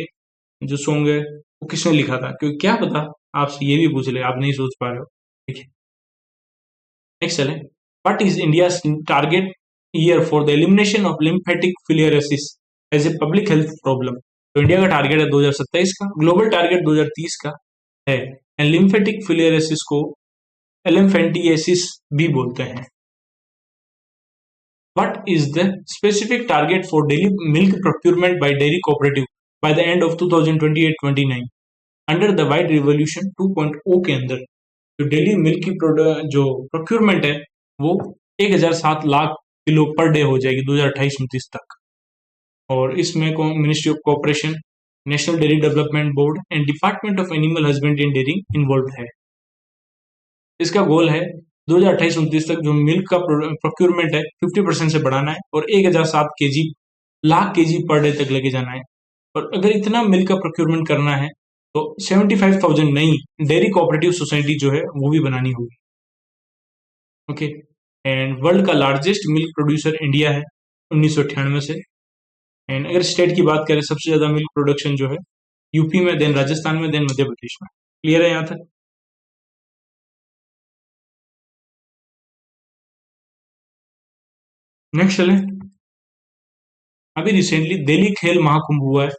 जो सॉन्ग है वो किसने लिखा था, क्योंकि क्या पता आपसे ये भी पूछ ले, आप नहीं सोच पा रहे हो। ठीक है, नेक्स्ट चलें। What is India target year for the elimination of lymphatic filariasis as a public health problem? तो इंडिया का टारगेट है 2027 का, ग्लोबल टारगेट 2030 का है। एंड लिम्फेटिक फिलियरोसिस को एलिम्फेंटिएसिस भी बोलते हैं। What is the specific target for daily milk procurement by dairy cooperative by the end of 2028-29 under the white revolution 2.0 के अंदर? जो डेली मिल्क की जो प्रोक्यूरमेंट है वो 1007 लाख किलो पर डे हो जाएगी 2028-29 तक। और इसमें ministry of cooperation, national dairy development board and department of animal husbandry and dairy involve है। इसका गोल है 2028-29 तक जो मिल्क का प्रोक्यूरमेंट है 50% से बढ़ाना है और 1007 KG lakh KG per day तक लेके जाना है। और अगर इतना मिल्क का प्रोक्यूरमेंट करना है तो 75,000 नई डेयरी कोऑपरेटिव सोसाइटी जो है वो भी बनानी होगी। ओके। एंड वर्ल्ड का लार्जेस्ट मिल्क प्रोड्यूसर इंडिया है 1998 से। एंड अगर स्टेट की बात करें, सबसे ज्यादा मिल्क प्रोडक्शन जो है यूपी में, देन राजस्थान में, देन मध्य प्रदेश में। क्लियर है यहाँ तक? नेक्स्ट चले। अभी रिसेंटली दिल्ली खेल महाकुंभ हुआ है,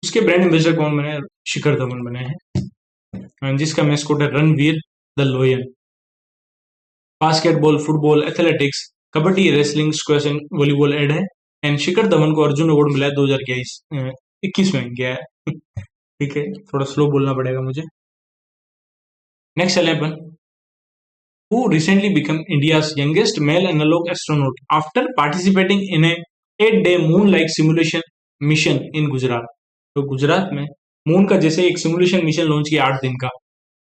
उसके ब्रांड एम्बेसडर कौन बने हैं? शिखर धवन बने हैं, जिसका मैस्कॉट है Ranveer the लोयन। Basketball, football, athletics, kabaddi, wrestling, squash and volleyball add है। एंड शिखर धवन को अर्जुन अवार्ड मिला है 2021 में गया है। ठीक है, थोड़ा स्लो बोलना पड़ेगा मुझे। नेक्स्ट चले अपन। Who recently became India's youngest male analog astronaut after participating in a 8-day moon-like simulation mission in Gujarat? तो गुजरात में मून का जैसे एक सिमुलेशन मिशन लॉन्च किया 8 दिन का,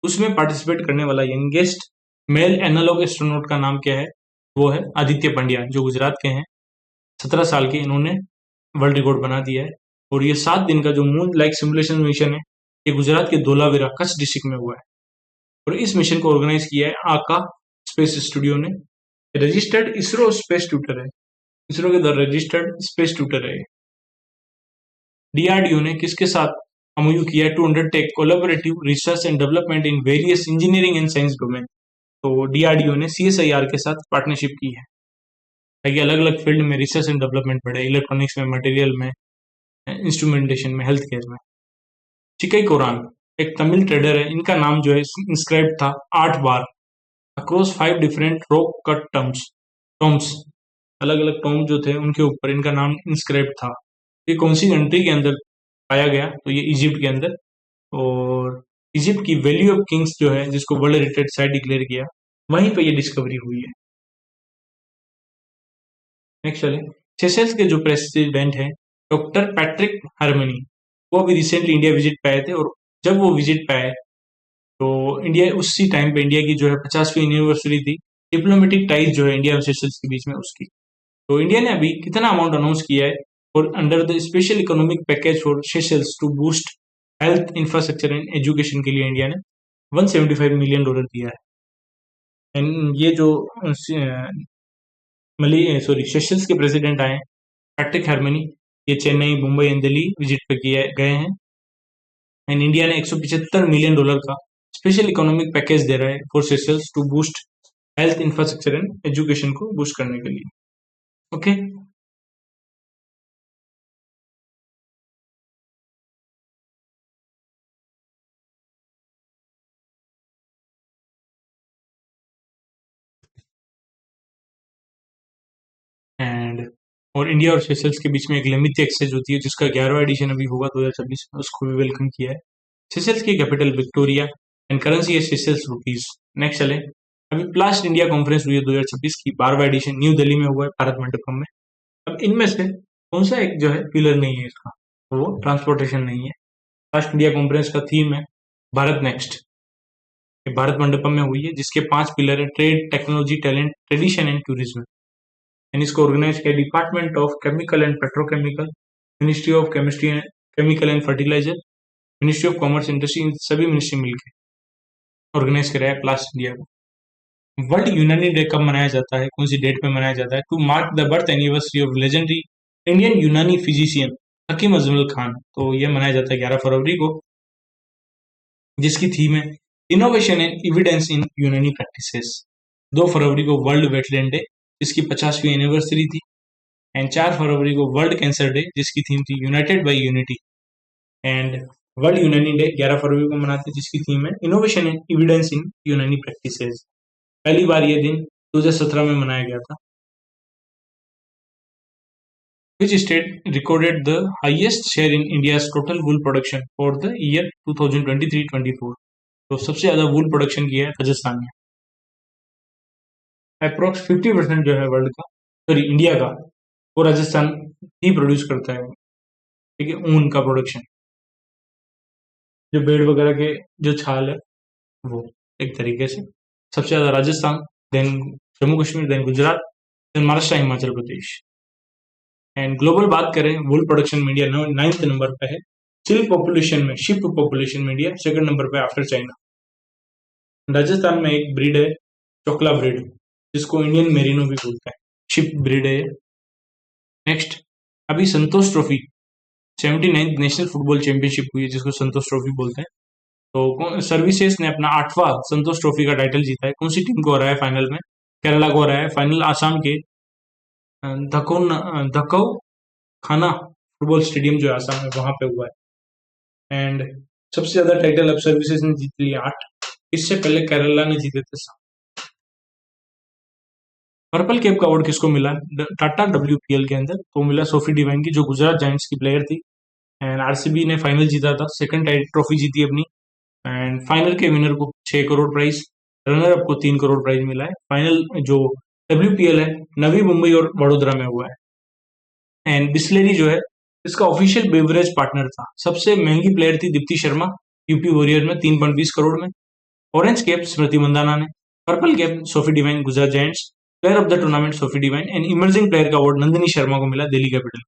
उसमें पार्टिसिपेट करने वाला यंगेस्ट मेल एनालॉग एस्ट्रोनॉट का नाम क्या है? वो है आदित्य पंड्या, जो गुजरात के हैं। 17 साल के इन्होंने वर्ल्ड रिकॉर्ड बना दिया है। और ये 7 दिन का जो मून लाइक सिमुलेशन मिशन है, ये गुजरात के धोलावीरा कच्छ डिस्ट्रिक्ट में हुआ है। और इस मिशन को ऑर्गेनाइज किया है आका स्पेस स्टूडियो ने। रजिस्टर्ड इसरो स्पेस ट्यूटर है, इसरो के द्वारा रजिस्टर्ड स्पेस ट्यूटर है। डीआरडीओ ने किसके साथ एमओयू किया है to undertake collaborative research and development in various engineering and science domain? तो डीआरडीओ ने सीएसआईआर के साथ पार्टनरशिप की है ताकि अलग अलग फील्ड में रिसर्च एंड डेवलपमेंट बढ़े, इलेक्ट्रॉनिक्स में, मटेरियल में, इंस्ट्रूमेंटेशन में, हेल्थ केयर में। चिकई कोरान एक तमिल ट्रेडर है, इनका नाम जो है इंस्क्राइब था 8 बार across 5 different rock cut tombs, अलग अलग टॉम जो थे उनके ऊपर इनका नाम इंस्क्राइब था। ये कौन सी कंट्री के अंदर पाया गया? तो ये इजिप्ट के अंदर। और इजिप्ट की वैली ऑफ किंग्स जो है, जिसको वर्ल्ड हेरिटेज साइट डिक्लेयर किया, वहीं पे ये डिस्कवरी हुई है। नेक्स्ट चले। सेशल्स के जो प्रेसिडेंट हैं डॉक्टर पैट्रिक हार्मनी, वो अभी रिसेंटली इंडिया विजिट पे आए थे। और जब वो विजिट पे आए तो इंडिया उसी टाइम पे इंडिया की जो है 50वीं एनिवर्सरी थी, डिप्लोमेटिक टाइज जो है इंडिया और सेशल्स के बीच में उसकी। तो इंडिया ने अभी कितना अमाउंट अनाउंस किया है और under the special economic package for Seychelles to boost health infrastructure and education के लिए इंडिया ने $175 मिलियन दिया है। एंड ये जो सेशल्स के प्रेसिडेंट आए पैट्रिक हार्मनी, ये चेन्नई, मुंबई एंड दिल्ली विजिट पे किए गए हैं। एंड इंडिया ने $175 मिलियन का स्पेशल इकोनॉमिक पैकेज दे रहा है for Seychelles to boost health infrastructure and education को बूस्ट करने के लिए। ओके। एंड और इंडिया और सेशल्स के बीच में एक लिमिट एक्सचेंज होती है, जिसका 11वां एडिशन अभी होगा 2026 में, उसको भी वेलकम किया है। सेशल्स की कैपिटल विक्टोरिया एंड करेंसी है सेशल्स रुपीज। नेक्स्ट चले। अभी प्लास्ट इंडिया कॉन्फ्रेंस हुई है 2026 की, 12वां एडिशन न्यू दिल्ली में हुआ है, भारत मंडपम में। अब इनमें से कौन सा एक जो है पिलर नहीं है इसका, वो ट्रांसपोर्टेशन नहीं है। लास्ट इंडिया कॉन्फ्रेंस का थीम है भारत नेक्स्ट। ये भारत मंडपम में हुई है, जिसके 5 पिलर है: trade, technology, talent, tradition and tourism. And इसको ऑर्गेनाइज किया department of chemical and petrochemical, ministry of chemistry and chemical and fertiliser, ministry of commerce industry, इन सभी मिनिस्ट्री मिलकर ऑर्गेनाइज कराया लास्ट इंडिया को। वर्ल्ड यूनानी डे कब मनाया जाता है, कौन सी डेट पे मनाया जाता है? To mark the birth anniversary of legendary Indian Unani physician Hakim Ajmal Khan. तो यह मनाया जाता है 11 फरवरी को, जिसकी थीम है इनोवेशन एंड एविडेंस इन यूनानी प्रैक्टिसेस। 2 फरवरी को वर्ल्ड वेटलैंड डे, जिसकी 50वीं एनिवर्सरी थी। एंड 4 फरवरी को वर्ल्ड कैंसर डे, जिसकी थीम थी united by unity. And world Unani day 11 फरवरी को मनाते हैं, जिसकी थीम है इनोवेशन एंड एविडेंस इन यूनानी प्रैक्टिसेस। पहली बार यह दिन 2017 में मनाया गया था। Which state recorded the highest share in India's total wool production for the year 2023-24? तो सबसे ज्यादा वूल प्रोडक्शन किया है राजस्थान में। अप्रोक्स 50% जो है वर्ल्ड का, सॉरी इंडिया का, वो राजस्थान ही प्रोड्यूस करता है। ठीक है, ऊन का प्रोडक्शन, जो भेड़ वगैरह के जो छाल है वो, एक तरीके से सबसे ज्यादा Rajasthan, then Jammu Kashmir, then Gujarat, then Maharashtra, Himachal Pradesh. And global बात करें वुल प्रोडक्शन में, इंडिया 9th नंबर पे है। सिल्क पॉपुलेशन में, शिप पॉपुलेशन में इंडिया 2nd नंबर पे आफ्टर चाइना। राजस्थान में एक ब्रीड है चोकला ब्रीड, जिसको इंडियन मेरिनो भी बोलते हैं, शिप ब्रीड है। नेक्स्ट, अभी Santosh trophy 79th national football championship हुई है, जिसको संतोष ट्रॉफी बोलते हैं। तो सर्विसेज ने अपना 8वां संतोष ट्रॉफी का टाइटल जीता है। कौन सी टीम को हो रहा है फाइनल में? केरला को हो रहा है फाइनल, आसाम के धकौ खाना फुटबॉल स्टेडियम जो आसाम है वहां पे हुआ है। एंड सबसे ज्यादा टाइटल अब सर्विसेज ने जीत लिया 8, इससे पहले केरला ने जीते थे 7। पर्पल कैप का अवार्ड किसको मिला? टाटा WPL के अंदर तो मिला सोफी डिवाइन की, जो गुजरात जायंट्स की प्लेयर थी। एंड आरसीबी ने फाइनल जीता था, 2nd ट्रॉफी जीती अपनी। एंड फाइनल के विनर को 6 करोड़ प्राइज, रनर अप को 3 करोड़ प्राइज मिला है। फाइनल जो WPL है नवी मुंबई और वडोदरा में हुआ है। एंड बिस्लेरी जो है इसका ऑफिशियल बेवरेज पार्टनर था। सबसे महंगी प्लेयर थी दीप्ति शर्मा, यूपी वॉरियर में 3.20 करोड़ में। ऑरेंज कैप स्मृति मंदाना ने, purple cap Sophie Devine Gujarat Giants, player of the tournament Sophie Devine. And emerging player का अवार्ड नंदिनी शर्मा को मिला Delhi Capital.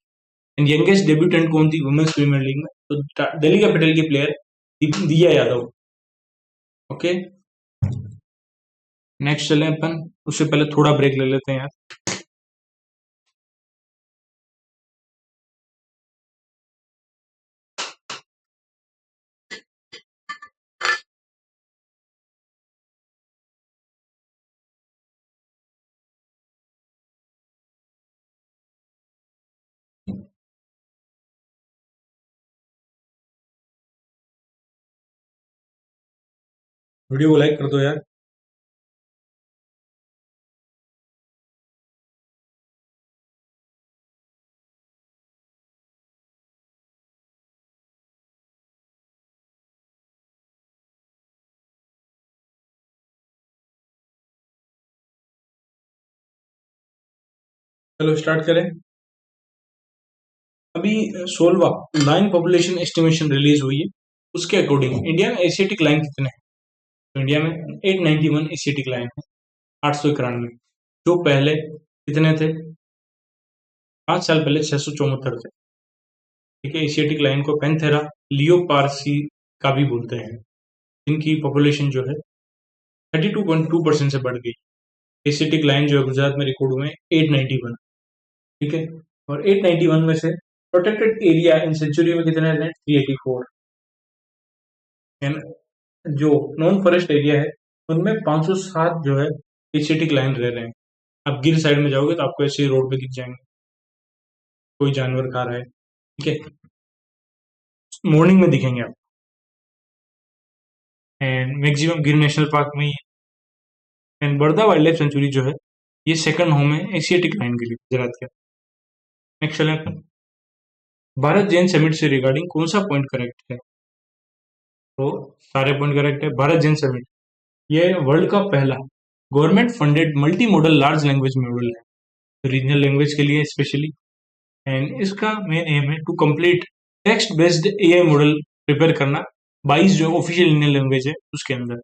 And youngest debutante कौन थी वुमेन्स प्रीमियर लीग में? तो दिल्ली कैपिटल की प्लेयर दिया यादव। ओके, नेक्स्ट चले अपन, उससे पहले थोड़ा ब्रेक ले लेते हैं यार। वीडियो को लाइक कर दो यार। चलो स्टार्ट करें। अभी 16वां लाइन पॉपुलेशन एस्टिमेशन रिलीज हुई है। उसके अकॉर्डिंग इंडिया में एशियाटिक लाइन कितने हैं? तो इंडिया में 891 एशियाटिक लाइन है, 891। जो पहले कितने थे? 5 साल पहले 674 थे। ठीक है, एशियाटिक लाइन को पैंथेरा लियोपार्सी का भी बोलते हैं। इनकी पॉपुलेशन जो है 32.2% से बढ़ गई। एशियाटिक लाइन जो है गुजरात में रिकॉर्ड हुए 891। ठीक है, और 891 में से प्रोटेक्टेड एरिया इन सेंचुरी में कितने हैं? 384। एंड जो नॉन फॉरेस्ट एरिया है उनमें 507 जो है एशियाटिक लाइन रह रहे हैं। आप गिर साइड में जाओगे तो आपको ऐसे रोड पे दिख जाएंगे, कोई जानवर खा रहा है। ठीक है, मॉर्निंग में दिखेंगे आप। एंड मैक्सिमम गिर नेशनल पार्क में ही है। And Barda wild life century जो है ये 2nd होम है एशियाटिक लाइन के लिए गुजरात के। नेक्स्ट चलें अपन, भारत जैन समिट से रिगार्डिंग कौन सा पॉइंट करेक्ट है? तो सारे पॉइंट करेक्ट है। भारत जैन समिट ये वर्ल्ड का पहला government funded multi model large language model है, रीजनल लैंग्वेज के लिए स्पेशली। एंड इसका मेन एम है to complete text based AI model prepare करना 22 जो ऑफिशियल इंडियन लैंग्वेज है उसके अंदर।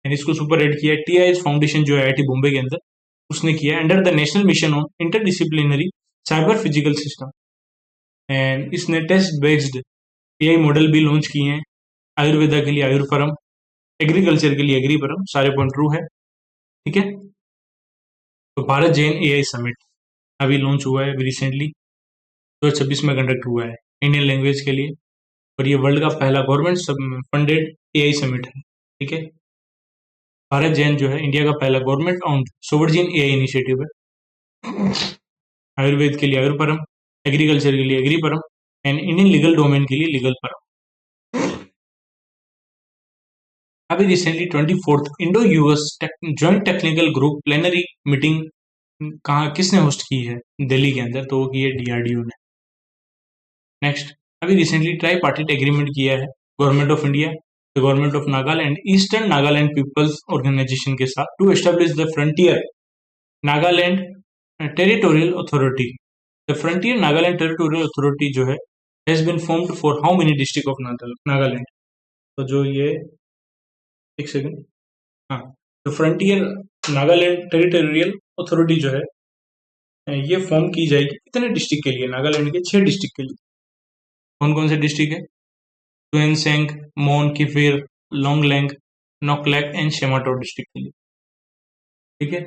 एंड इसको सुपर एड किया है टीआईएस फाउंडेशन जो है आईआईटी बॉम्बे के अंदर, उसने किया under the national mission on interdisciplinary cyber physical system. And इसने टेस्ट बेस्ड एआई मॉडल भी लॉन्च किए हैं, आयुर्वेदा के लिए आयुर्परम, एग्रीकल्चर के लिए एग्रीपरम, सारे पॉइंट ट्रू है। ठीक है, तो भारत जैन एआई समिट अभी लॉन्च हुआ है, अभी रिसेंटली 2026 में कंडक्ट हुआ है इंडियन लैंग्वेज के लिए, और ये वर्ल्ड का पहला गवर्नमेंट फंडेड एआई समिट है। ठीक है, भारत जैन जो है इंडिया का पहला गवर्नमेंट ऑन्ड सोवरजीन एआई इनिशिएटिव है। आयुर्वेद के लिए आयुर्परम, एग्रीकल्चर के लिए एग्रीपरम, एंड इंडियन लीगल डोमेन के लिए लीगल परम। अभी recently 24th Indo US joint technical group plenary meeting कहाँ किसने होस्ट की है, दिल्ली के अंदर, तो वो की है डीआरडीओ ने। नेक्स्ट, अभी रिसेंटली ट्राई पार्टीट एग्रीमेंट किया है government of India, the government of Nagaland, eastern Nagaland peoples organisation के साथ to establish the frontier Nagaland territorial authority. The frontier Nagaland territorial authority जो है has been formed for how many district of Nagaland. तो जो ये एक सेकंड, हाँ, तो फ्रंटियर नागालैंड टेरिटोरियल अथॉरिटी जो है ये फॉर्म की जाएगी कितने डिस्ट्रिक्ट के लिए, नागालैंड के 6 डिस्ट्रिक्ट के लिए। कौन कौन से डिस्ट्रिक्ट है, तुएनसेंग, मोन, किफिर, लोंगलेंग, नोकलैक एंड शेमाटोर डिस्ट्रिक्ट के लिए। ठीक है,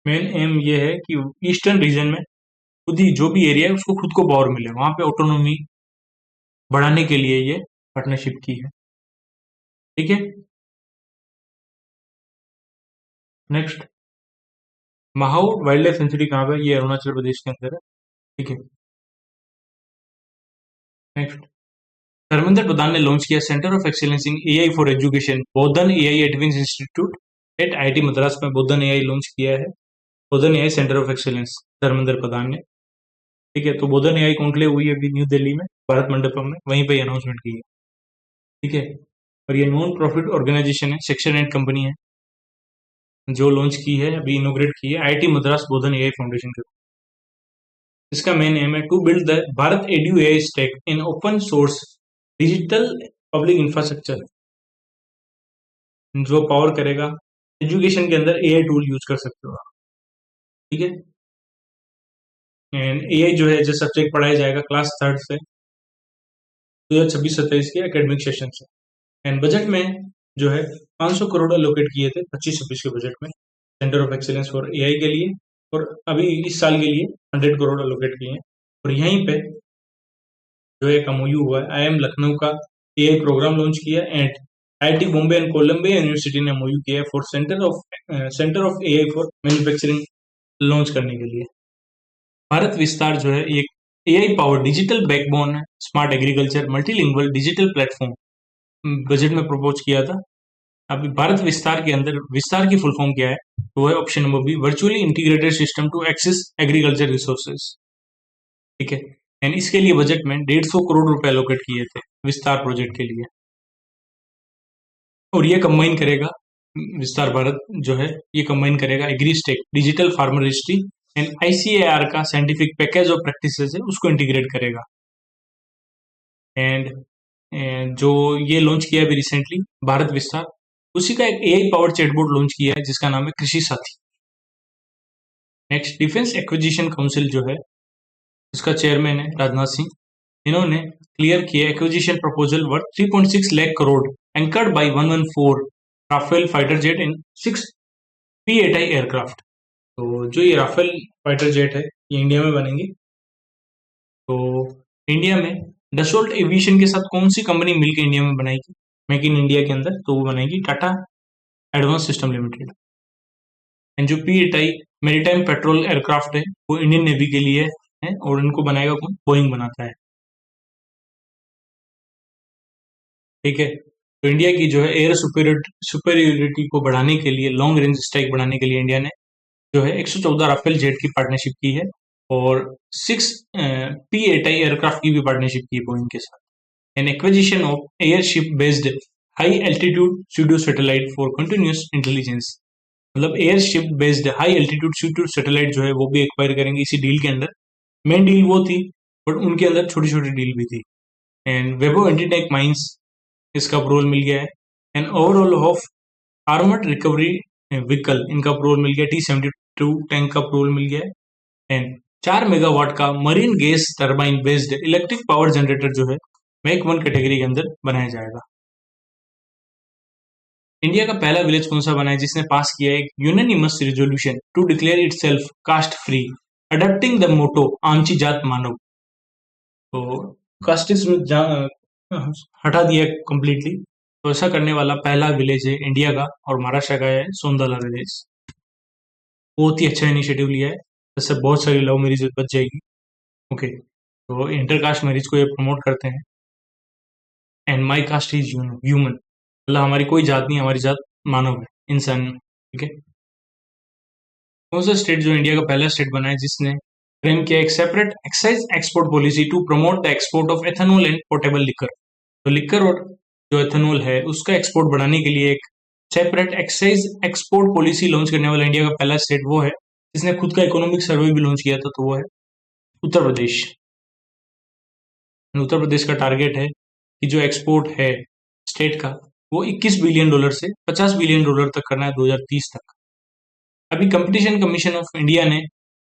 मेन एम ये है कि ईस्टर्न रीजन में खुद ही जो भी एरिया है उसको खुद को पावर मिले, वहां पे ऑटोनॉमी बढ़ाने के लिए ये पार्टनरशिप की है। ठीक है, नेक्स्ट, महाऊ वाइल्ड लाइफ सेंचुरी कहाँ पे, ये अरुणाचल प्रदेश के अंदर है। ठीक है, नेक्स्ट, धर्मेंद्र प्रधान ने लॉन्च किया centre of excellence in AI for education Bodhan AI advance institute at IIT Madras में बोधन एआई लॉन्च किया है, Bodhan AI centre of excellence Dharmendra Pradhan ने। ठीक है, तो बोधन एआई कॉन्क्लेव हुई है अभी न्यू दिल्ली में भारत मंडपम में, वहीं पे अनाउंसमेंट की है। ठीक है, और ये नॉन प्रॉफिट ऑर्गेनाइजेशन है, सेक्शन एंड कंपनी है, जो लॉन्च की है अभी इनोग्रेट की है IIT Madras Bodhan AI foundation के। इसका मेन एम है to build the Bharat edu AI stack in open source digital public infrastructure, जो पावर करेगा एजुकेशन के अंदर एआई टूल यूज कर सकते हो। ठीक है, एंड एआई जो है जो सब्जेक्ट पढ़ाया जाएगा क्लास 3rd से 2026-27 के एकेडमिक सेशन से। एंड बजट में जो है 500 करोड़ अलोकेट किए थे 25-26 के बजट में centre of excellence for AI के लिए, और अभी इस साल के लिए 100 करोड़ अलोकेट किए हैं। और यहीं पे जो एक एमओयू हुआ है, आईएम लखनऊ का एआई प्रोग्राम लॉन्च किया, and IIT Bombay and Colombia university ने एमओयू किया है for centre of AI for manufacturing launch करने के लिए। भारत विस्तार जो है एक एआई पावर डिजिटल बैकबोन है, smart agriculture multilingual digital platform budget में प्रपोज किया था। अभी भारत विस्तार के अंदर विस्तार की फुल फॉर्म क्या है, तो है option number B, virtually integrated system to access agriculture resources. ठीक है, एंड इसके लिए बजट में 150 करोड़ रुपए एलोकेट किए थे विस्तार प्रोजेक्ट के लिए, और ये कंबाइन करेगा विस्तार भारत जो है ये कंबाइन करेगा AgriStack digital farmer history and ICAR का साइंटिफिक पैकेज ऑफ प्रैक्टिसेस है उसको इंटीग्रेट करेगा। एंड जो ये लॉन्च किया अभी रिसेंटली भारत विस्तार, उसी का एक एआई पावर चैटबॉट लॉन्च किया है जिसका नाम है कृषि साथी। नेक्स्ट, डिफेंस एक्विजिशन काउंसिल जो है इसका चेयरमैन है राजनाथ सिंह, इन्होंने क्लियर किया acquisition proposal worth 3.6 lakh crore anchored by 114 Rafale fighter jet in 6 P8I aircraft. तो जो ये राफेल फाइटर जेट है ये इंडिया में बनेंगी। तो इंडिया में डसोल्ट एविएशन के साथ कौन सी कंपनी मिलकर इंडिया में बनाएगी मेक इन इंडिया के अंदर, तो वो बनेगी Tata advance system limited. And जो P8I मेरीटाइम पेट्रोल एयरक्राफ्ट है वो इंडियन नेवी के लिए है, और इनको बनाएगा कौन, बोइंग बनाता है। ठीक है, तो इंडिया की जो है एयर सुपेरियोरिटी को बढ़ाने के लिए, लॉन्ग रेंज स्ट्राइक बढ़ाने के लिए इंडिया ने जो है 114 राफेल जेट की पार्टनरशिप की है, और 6 P8I एयरक्राफ्ट की भी पार्टनरशिप की है बोइंग के साथ। An acquisition of airship based high altitude pseudo satellite for continuous intelligence, मतलब airship based high altitude pseudo satellite जो है वो भी एक्वायर करेंगे इसी डील के अंदर। मेन डील वो थी बट उनके अंदर छोटी छोटी डील भी थी। एंड वेबो एंटीटैंक माइंस इसका अप्रूवल मिल गया है। And overall of armoured recovery vehicle इनका अप्रूवल मिल गया, T-72 टैंक का अप्रूवल मिल गया है। एंड 4 मेगावाट का marine gas turbine based electric power generator जो है मैक 1 कैटेगरी के अंदर बनाया जाएगा। इंडिया का पहला विलेज कौन सा बना है जिसने पास किया एक unanimous resolution to declare itself caste free, adopting the motto आमची जात मानव। तो कास्टिज्म हटा दिया कंप्लीटली। तो ऐसा करने वाला पहला विलेज है इंडिया का और महाराष्ट्र का है सोंदला विलेज। बहुत ही अच्छा इनिशिएटिव लिया है, इससे बहुत सारी लव मैरिज बच जाएगी। ओके, तो इंटरकास्ट मैरिज को ये प्रमोट करते हैं। And my caste is human, मतलब हमारी कोई जात नहीं, हमारी जात मानव है, इंसान है। ठीक है। कौन सा स्टेट जो इंडिया का पहला स्टेट बना है जिसने फ्रेम किया एक separate excise export policy to promote the export of ethanol and portable liquor. तो लिकर और जो एथेनॉल है उसका एक्सपोर्ट बढ़ाने के लिए एक separate excise export policy launch करने वाला इंडिया का पहला स्टेट वो है जिसने खुद का इकोनॉमिक सर्वे भी लॉन्च किया था, तो वो है उत्तर प्रदेश। उत्तर प्रदेश का टारगेट है कि जो एक्सपोर्ट है स्टेट का वो 21 बिलियन डॉलर से 50 बिलियन डॉलर तक करना है 2030 तक। अभी कंपटीशन कमीशन ऑफ इंडिया ने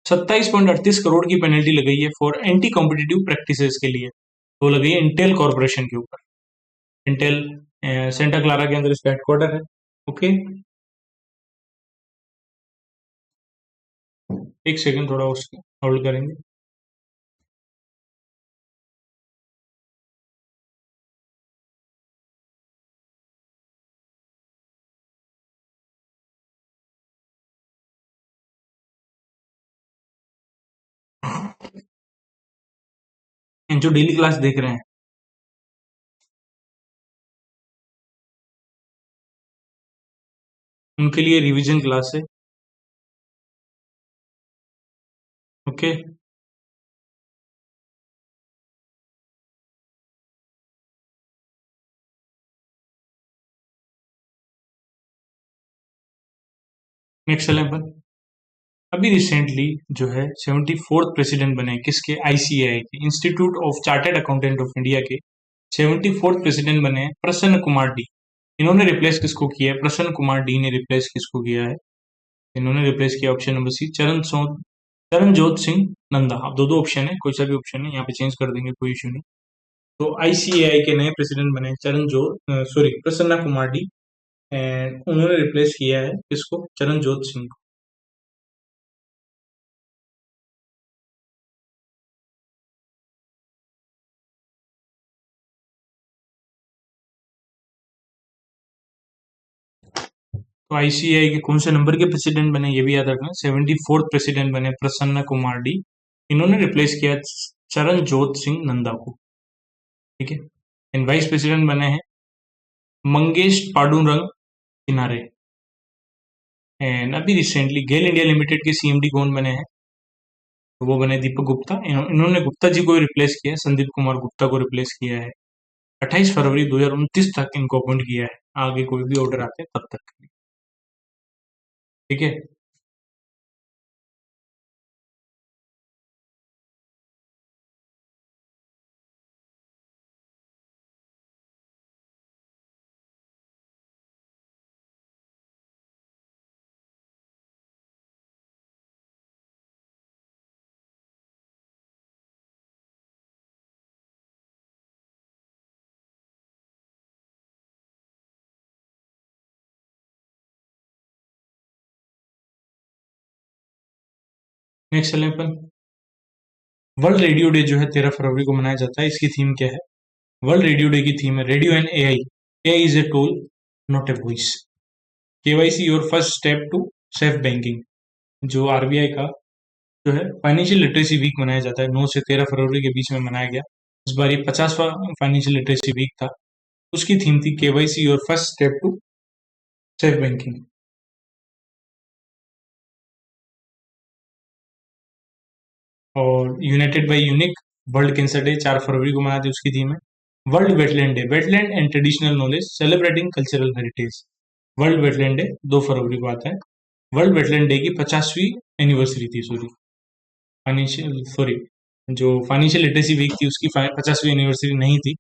27.38 करोड़ की पेनल्टी लगाई है फॉर एंटी कॉम्पिटिटिव प्रैक्टिसेस के लिए। वो लगाई है इंटेल कॉर्पोरेशन के ऊपर। इंटेल सेंटा क्लारा के अंदर इसका हेडक्वार्टर है। ओके, एक सेकंड थोड़ा उसको होल्ड करेंगे। जो डेली क्लास देख रहे हैं उनके लिए रिवीजन क्लास है। ओके, नेक्स्ट चलें अपन। अभी रिसेंटली जो है 74th प्रेसिडेंट बने किसके, आईसीएआई के, institute of chartered accountant of India के 74th प्रेसिडेंट बने हैं प्रसन्न कुमार डी। इन्होंने रिप्लेस किसको किया है, प्रसन्न कुमार डी ने रिप्लेस किसको किया है, इन्होंने रिप्लेस किया option number C Charanjot Singh Nanda. अब दो दो ऑप्शन है, कोई सा भी ऑप्शन है यहाँ पे चेंज कर देंगे, कोई इशू नहीं। तो आईसीएआई के नए प्रेसिडेंट बने प्रसन्ना कुमार डी एंड उन्होंने रिप्लेस किया है किसको, चरणजोत सिंह को। तो आईसीआई के कौन से नंबर के प्रेसिडेंट बने ये भी याद रखना, 74th प्रेसिडेंट बने प्रसन्ना कुमार डी। इन्होंने रिप्लेस किया चरणजोत सिंह नंदा को। ठीक है। एंड वाइस प्रेसिडेंट बने हैं मंगेश पांडुरंग किनारे। एंड अभी रिसेंटली गेल इंडिया लिमिटेड के सीएमडी कौन बने हैं, तो वो बने दीपक गुप्ता। इन्होंने गुप्ता जी को रिप्लेस किया है, संदीप कुमार गुप्ता को रिप्लेस किया है। 28 फरवरी 2029 तक इनको अपॉइंट किया है, आगे कोई भी ऑर्डर आते हैं तब तक। ठीक है। नेक्स्ट चलें अपन। वर्ल्ड रेडियो डे जो है 13 फरवरी को मनाया जाता है, इसकी थीम क्या है। वर्ल्ड रेडियो डे की थीम है radio and AI, AI is a tool not a voice, KYC your first step to safe banking. जो आरबीआई का जो है फाइनेंशियल लिटरेसी वीक मनाया जाता है, 9 से 13 फरवरी के बीच में मनाया गया। इस बार ये 50वां फाइनेंशियल लिटरेसी वीक था। उसकी थीम थी KYC your first step to safe banking. और united by unique world cancer day 4 फरवरी को मनाते हैं, उसकी थीम है world wetland day, wetland and traditional knowledge celebrating cultural heritage. World wetland day 2 फरवरी को आता है। वर्ल्ड वेटलैंड डे की 50वीं एनिवर्सरी थी, सॉरी फाइनेंशियल सॉरी जो फाइनेंशियल लिटरेसी वीक थी उसकी 50वीं एनिवर्सरी नहीं थी,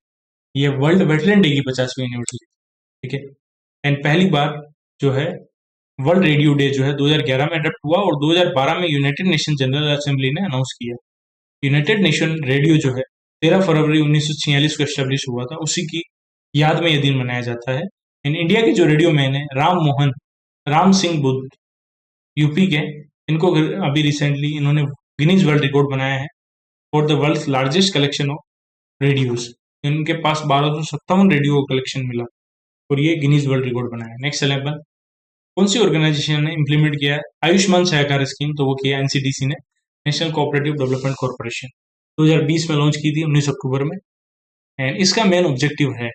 ये वर्ल्ड वेटलैंड डे की 50वीं एनिवर्सरी, ठीक है। एंड पहली बार जो है वर्ल्ड रेडियो डे जो है 2011 में अडॉप्ट हुआ और 2012 में यूनाइटेड नेशन जनरल असेंबली ने अनाउंस किया। यूनाइटेड नेशन रेडियो जो है 13 फरवरी 1946 को एस्टेब्लिश हुआ था, उसी की याद में यह दिन मनाया जाता है। इन इंडिया के जो रेडियो मैन है राम सिंह बुद्ध, यूपी के, इनको अभी रिसेंटली इन्होंने गिनीज वर्ल्ड रिकॉर्ड बनाया है for the world largest collection of radios. इनके पास 1257 रेडियो कलेक्शन मिला और ये गिनीज वर्ल्ड रिकॉर्ड बनाया। नेक्स्ट 11, कौन सी ऑर्गेनाइजेशन ने इंप्लीमेंट किया है आयुष्मान सहकार स्कीम? तो वो किया एनसीडीसी ने, नेशनल कोऑपरेटिव डेवलपमेंट कॉर्पोरेशन, 2020 में लॉन्च की थी 19 अक्टूबर में। एंड इसका मेन ऑब्जेक्टिव है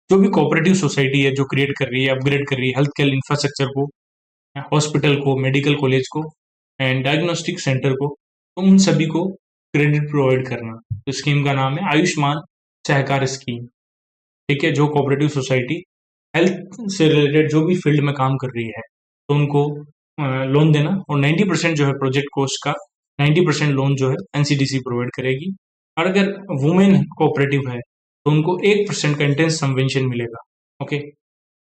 जो भी कोऑपरेटिव सोसाइटी है जो क्रिएट कर रही है, अपग्रेड कर रही है हेल्थ केयर इंफ्रास्ट्रक्चर को, हॉस्पिटल को, मेडिकल कॉलेज को एंड डायग्नोस्टिक सेंटर को, तो उन सभी को क्रेडिट प्रोवाइड करना। तो स्कीम का नाम है आयुष्मान सहकार स्कीम, ठीक है। जो कोऑपरेटिव सोसाइटी हेल्थ से रिलेटेड जो भी फील्ड में काम कर रही है तो उनको लोन देना, और 90% जो है प्रोजेक्ट कॉस्ट का 90% लोन जो है एनसीडीसी प्रोवाइड करेगी। और अगर वुमेन कोऑपरेटिव है तो उनको 1% का इंटेंस सबवेंशन मिलेगा, ओके।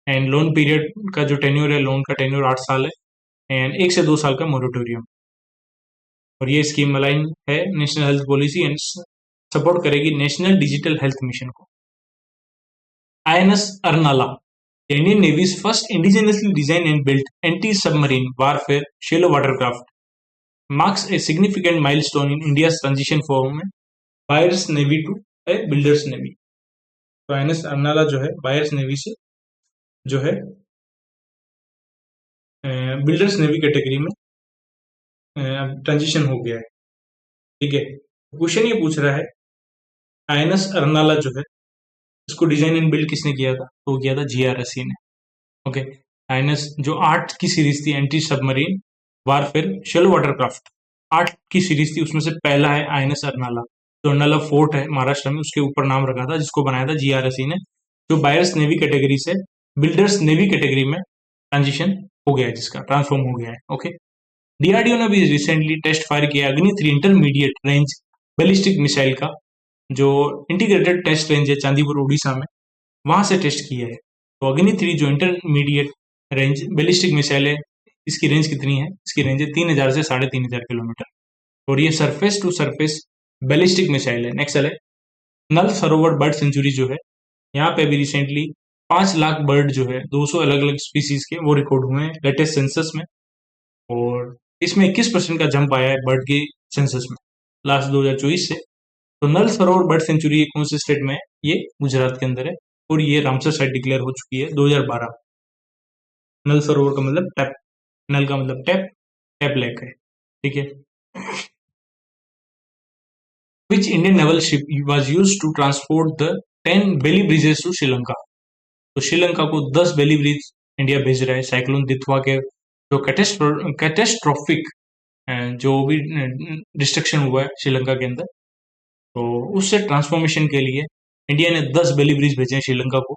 एंड लोन पीरियड का जो टेन्योर है, लोन का टेन्योर 8 साल है एंड 1 से 2 साल का मोरेटोरियम। और ये स्कीम अलाइन है national health policy and support करेगी नेशनल डिजिटल हेल्थ मिशन को। INS Arnala, Indian navy's first indigenously design and built anti submarine warfare shallow watercraft, marks a significant milestone in India's transition from a buyer's navy to a builder's navy। तो INS Arnala जो है buyers navy से जो है builders navy category में transition हो गया है, ठीक है। क्वेश्चन ये पूछ रहा है आईएनएस अर्नाला जो है इसको डिजाइन एंड बिल्ड किसने किया था? तो किया था जीआरएससी ने, ओके। आईएनएस जो 8 की सीरीज थी anti submarine warfare shallow watercraft, 8 की सीरीज थी, उसमें से पहला है आईएनएस अर्नाला। जो अर्नाला फोर्ट है महाराष्ट्र में, उसके ऊपर नाम रखा था, जिसको बनाया था जीआरएससी ने, जो बायर्स नेवी कैटेगरी से बिल्डर्स नेवी कैटेगरी में ट्रांजिशन हो गया है, जिसका ट्रांसफॉर्म हो गया है, ओके। डीआरडीओ ने भी रिसेंटली टेस्ट फायर किया अग्नि 3 इंटरमीडिएट रेंज बैलिस्टिक मिसाइल का, जो इंटीग्रेटेड टेस्ट रेंज है चांदीपुर उड़ीसा में, वहां से टेस्ट किया है। तो अग्नि 3 जो इंटरमीडिएट रेंज बैलिस्टिक मिसाइल है, इसकी रेंज कितनी है? इसकी रेंज है 3000 से 3500 किलोमीटर, और ये surface to surface ballistic missile है। नेक्स्ट है नल सरोवर बर्ड सेंचुरी जो है, यहाँ पे भी रिसेंटली 5 लाख बर्ड जो है 200 अलग अलग स्पीसीज के वो रिकॉर्ड हुए हैं लेटेस्ट सेंसस में, और इसमें 21% का जंप आया है बर्ड के सेंसस में लास्ट 2024 से। तो नल सरोवर बर्ड सेंचुरी कौन से स्टेट में है? ये गुजरात के अंदर है, और ये रामसर साइट डिक्लेयर हो चुकी है 2012। नल सरोवर का मतलब टैप, नल का मतलब टैप, टैप लेक है, ठीक है। Which Indian naval ship was used to transport the 10 belly bridges to Sri Lanka? तो श्रीलंका को 10 बेली ब्रिज इंडिया भेज रहा है साइक्लोन दितवा के जो कैटेस्ट्रोफिक जो भी डिस्ट्रक्शन हुआ है श्रीलंका के अंदर, तो उससे ट्रांसफॉर्मेशन के लिए इंडिया ने 10 बेली ब्रिज भेजे हैं श्रीलंका को।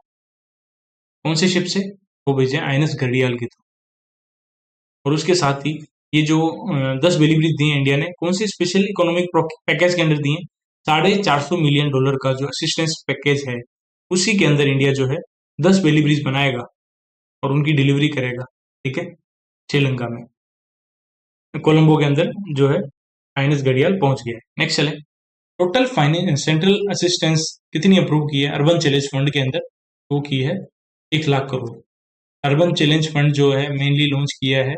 कौन सी शिप से? वो भेजे आईएनएस घड़ियाल के थ्रू। और उसके साथ ही ये जो 10 बेली ब्रिज दिए इंडिया ने, कौन सी स्पेशल इकोनॉमिक पैकेज के अंदर दिए? $450 मिलियन का जो असिस्टेंस पैकेज है, उसी के अंदर इंडिया जो है 10 बेली ब्रिज बनाएगा और उनकी डिलीवरी करेगा, ठीक है, श्रीलंका में। कोलंबो के अंदर जो है आईएनएस घड़ियाल पहुंच गया है। नेक्स्ट चले, टोटल फाइनेंस सेंट्रल असिस्टेंस कितनी अप्रूव की है अर्बन चैलेंज फंड के अंदर? वो की है 1 lakh crore. Urban challenge fund जो है मेनली लॉन्च किया है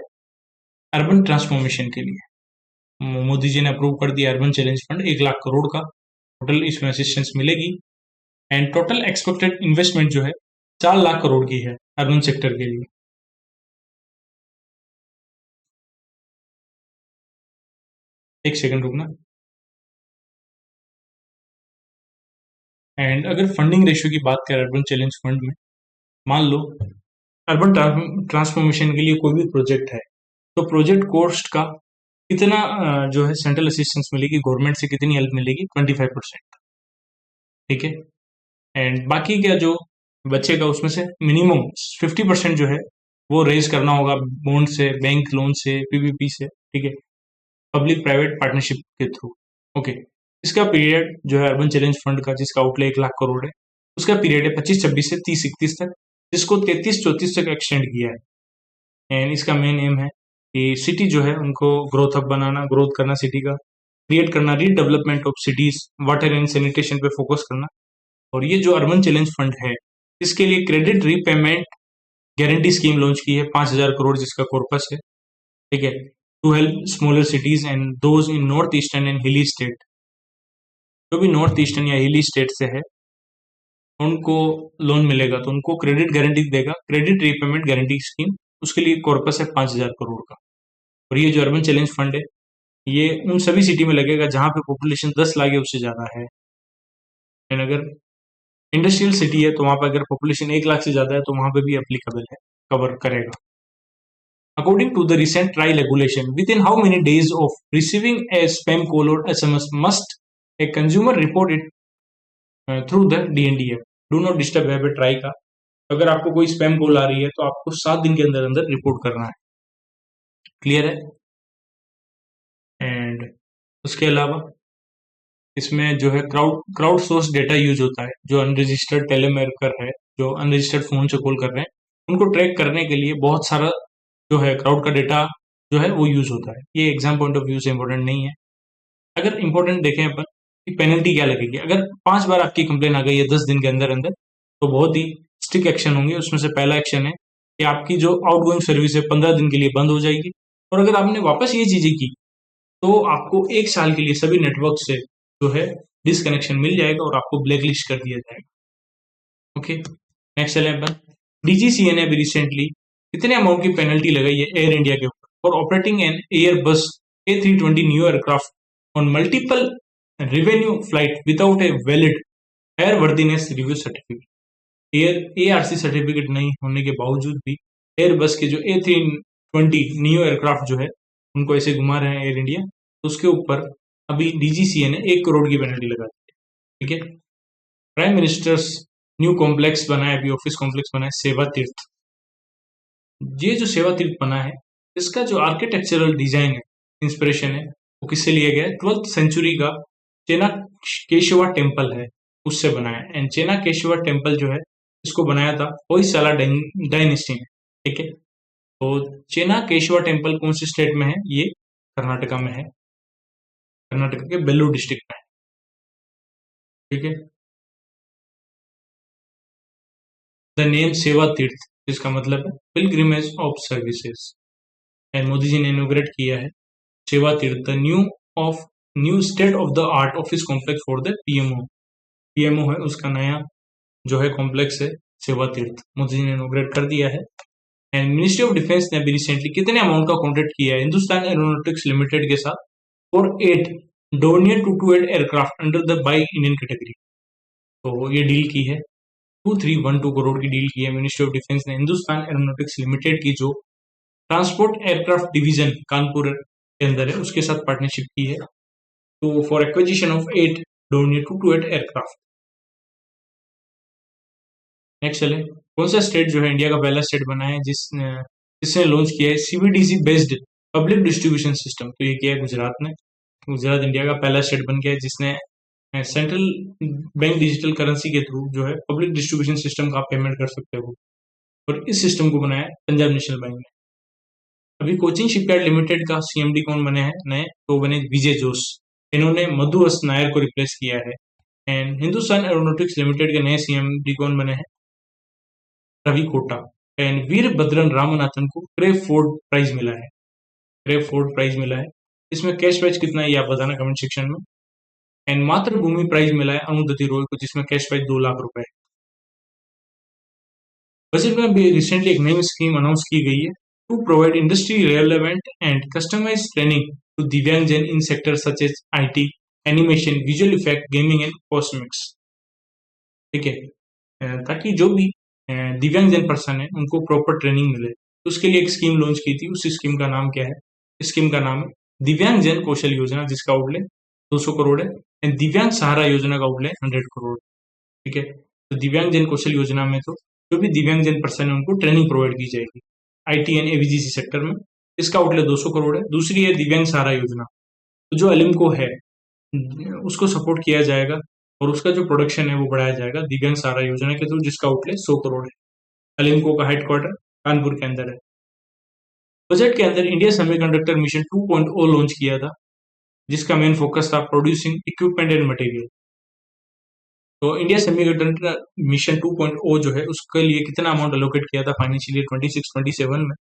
अर्बन ट्रांसफॉर्मेशन के लिए। मोदी जी ने अप्रूव कर दिया urban challenge fund 1 lakh crore का, टोटल इसमें असिस्टेंस मिलेगी। एंड टोटल एक्सपेक्टेड इन्वेस्टमेंट जो है 4 लाख करोड़ की है अर्बन सेक्टर के लिए। एक सेकंड रुकना। एंड अगर फंडिंग रेशियो की बात करें अर्बन चैलेंज फंड में, मान लो अर्बन ट्रांसफॉर्मेशन के लिए कोई भी प्रोजेक्ट है, तो प्रोजेक्ट कॉस्ट का कितना जो है सेंट्रल असिस्टेंस मिलेगी, गवर्नमेंट से कितनी हेल्प मिलेगी? 25%, ठीक है। एंड बाकी क्या जो बचेगा उसमें से मिनिमम 50% जो है वो रेज करना होगा बॉन्ड से, बैंक लोन से, पीपीपी से, ठीक है, पब्लिक प्राइवेट पार्टनरशिप के थ्रू, ओके। इसका पीरियड जो है अर्बन चैलेंज फंड का, जिसका आउटले 1 लाख करोड़ है, उसका पीरियड है 25-26 से 30-31 तक, जिसको 33-34 तक एक्सटेंड किया है। एंड इसका मेन एम है कि सिटी जो है उनको ग्रोथ हब बनाना, ग्रोथ करना सिटी का, क्रिएट करना, redevelopment of cities, water and sanitation पे फोकस करना। और ये जो अर्बन चैलेंज फंड है, इसके लिए credit repayment guarantee scheme launch की है 5,000 करोड़, जिसका कॉर्पस है। ठीक है, to help smaller cities and those in north eastern and hilly state. जो भी नॉर्थ ईस्टर्न या हिली स्टेट से है उनको लोन मिलेगा, तो उनको क्रेडिट गारंटी देगा, क्रेडिट रीपेमेंट गारंटी स्कीम। उसके लिए कॉर्पस है 5,000 करोड़ का। और ये जो अर्बन चैलेंज फंड है, ये उन सभी सिटी में लगेगा जहां पे पॉपुलेशन 10 लाख या उससे ज्यादा है। एंड अगर इंडस्ट्रियल सिटी है तो वहां पर अगर पॉपुलेशन 1 लाख से ज्यादा है तो वहां पे भी एप्लीकेबल है, कवर करेगा। According to the recent TRAI regulation, within how many days of receiving a spam call or SMS must a consumer report it through the DND app? Do not disturb app है try का। अगर आपको कोई spam call आ रही है तो आपको 7 दिन के अंदर अंदर रिपोर्ट करना है। क्लियर है? एंड उसके अलावा इसमें जो है क्राउड सोर्स डेटा यूज होता है। जो अनरजिस्टर्ड टेलीमार्केटर है, जो अनरजिस्टर्ड फोन से कॉल कर रहे हैं, उनको ट्रैक करने के लिए बहुत सारा जो है क्राउड का डेटा जो है वो यूज होता है। ये एग्जाम पॉइंट ऑफ व्यू से इंपॉर्टेंट नहीं है। अगर इंपॉर्टेंट देखें अपन कि पेनल्टी क्या लगेगी, अगर 5 बार आपकी कंप्लेन आ गई है 10 दिन के अंदर अंदर, तो बहुत ही स्ट्रिक्ट एक्शन होंगे। उसमें से पहला एक्शन है कि आपकी जो आउटगोइंग सर्विस है 15 दिन के लिए बंद हो जाएगी। और अगर आपने वापस ये चीजें की तो आपको 1 साल के लिए सभी नेटवर्क से जो है डिसकनेक्शन मिल जाएगा और आपको ब्लैकलिस्ट कर दिया जाएगा। ओके, नेक्स्ट चले अपन। डीजीसीए ने भी रिसेंटली कितने अमाउंट की पेनल्टी लगाई है एयर इंडिया के ऊपर फॉर ऑपरेटिंग एन एयर बस A320 new aircraft on multiple revenue flight without a valid airworthiness review certificate. ARC certificate नहीं होने के बावजूद भी एयरबस के जो A320 न्यू एयरक्राफ्ट जो है उनको ऐसे घुमा रहे हैं एयर इंडिया, तो उसके ऊपर अभी डीजीसीए ने 1 करोड़ की पेनल्टी लगा दी है। ठीक है, प्राइम मिनिस्टर्स न्यू कॉम्प्लेक्स बना है, अभी ऑफिस कॉम्प्लेक्स बना है सेवा तीर्थ। ये जो सेवा तीर्थ बना है, इसका जो आर्किटेक्चरल डिजाइन है, इंस्पिरेशन है, वो किससे लिया गया है? 12th सेंचुरी का चेना केशवा टेम्पल है, उससे बनाया है। एंड चेना केशवा टेम्पल जो है इसको बनाया था होयसाला डायनेस्टी ने। ठीक है, तो चेना केशवा टेम्पल कौन सी स्टेट में है? ये कर्नाटका में है, कर्नाटक के बेल्लूर डिस्ट्रिक्ट में है। ठीक है, द नेम सेवा तीर्थ, जिसका मतलब है pilgrimage of services. And Modi ji ने इनोग्रेट किया है Seva Tirth, the new state of the art office complex for the PMO है उसका नया जो है कॉम्प्लेक्स है सेवा तीर्थ, मोदी जी ने इनोग्रेट कर दिया है। एंड मिनिस्ट्री ऑफ डिफेंस ने भी रिसेंटली कितने अमाउंट का कॉन्ट्रैक्ट किया है हिंदुस्तान एरोनॉटिक्स लिमिटेड के साथ for 8 Dornier 228 aircraft under the by Indian category. तो ये डील की है 2312 करोड़ की डील की है मिनिस्ट्री ऑफ डिफेंस ने हिंदुस्तान एरोनॉटिक्स लिमिटेड की, जो ट्रांसपोर्ट एयरक्राफ्ट डिवीजन कानपुर के अंदर है, उसके साथ पार्टनरशिप की है, तो for acquisition of 8 Dornier 228 aircraft. Next चले, कौन सा स्टेट जो है इंडिया का पहला स्टेट बना है जिसने लॉन्च किया है CBDC based public distribution system? तो ये किया है गुजरात ने। गुजरात इंडिया का पहला स्टेट बन गया है जिसने सेंट्रल बैंक डिजिटल करेंसी के थ्रू जो है पब्लिक डिस्ट्रीब्यूशन सिस्टम का आप पेमेंट कर सकते हो, और इस सिस्टम को बनाया पंजाब नेशनल बैंक ने। अभी कोचिन शिपयार्ड लिमिटेड का CMD कौन बने हैं नए? तो बने विजय जोश, इन्होंने मधुअस नायर को रिप्लेस किया है। एंड हिंदुस्तान एरोनॉटिक्स लिमिटेड के नए CMD कौन बने हैं? रवि कोटा। एंड वीरभद्रन रामनाथन को क्रेव फोर्ड प्राइज मिला है, क्रेव फोर्ड प्राइज मिला है। इसमें कैश प्राइज कितना है ये आप बताना कमेंट सेक्शन में। एंड मातृभूमि प्राइज मिला है अरुंधति रॉय को, जिसमें कैश प्राइज 2 लाख रुपए है। बजट में भी रिसेंटली एक नई स्कीम अनाउंस की गई है to provide industry relevant and customise training to दिव्यांगजन in sector such as IT, animation, visual effect, gaming and comics. ठीक है, ताकि जो भी दिव्यांगजन पर्सन है उनको प्रॉपर ट्रेनिंग मिले, तो उसके लिए एक स्कीम लॉन्च की थी। उस स्कीम का नाम क्या है? इस स्कीम का नाम है दिव्यांगजन कौशल योजना, जिसका आउटले 200 करोड़ है। एंड दिव्यांग सहारा योजना का आउटले 100 करोड़। ठीक है, तो दिव्यांगजन कौशल योजना में तो जो भी दिव्यांगजन पर्सन है उनको ट्रेनिंग प्रोवाइड की जाएगी IT एंड AVGC सेक्टर में, इसका आउटले 200 करोड़ है। दूसरी है दिव्यांग सहारा योजना, तो जो एलिम्को है, उसको सपोर्ट किया जाएगा और उसका जो प्रोडक्शन है वो बढ़ाया जाएगा दिगंत सारा योजना के थ्रू, जिसका आउटले 100 करोड़ है। अलिम्को का हेडक्वार्टर कानपुर के अंदर है। बजट के अंदर इंडिया सेमीकंडक्टर मिशन 2.0 लॉन्च किया था, जिसका मेन फोकस था प्रोड्यूसिंग इक्विपमेंट एंड मटेरियल। तो इंडिया सेमीकंडक्टर मिशन 2.0 जो है उसके लिए कितना अमाउंट अलोकेट किया था फाइनेंशियल ईयर 26-27 में,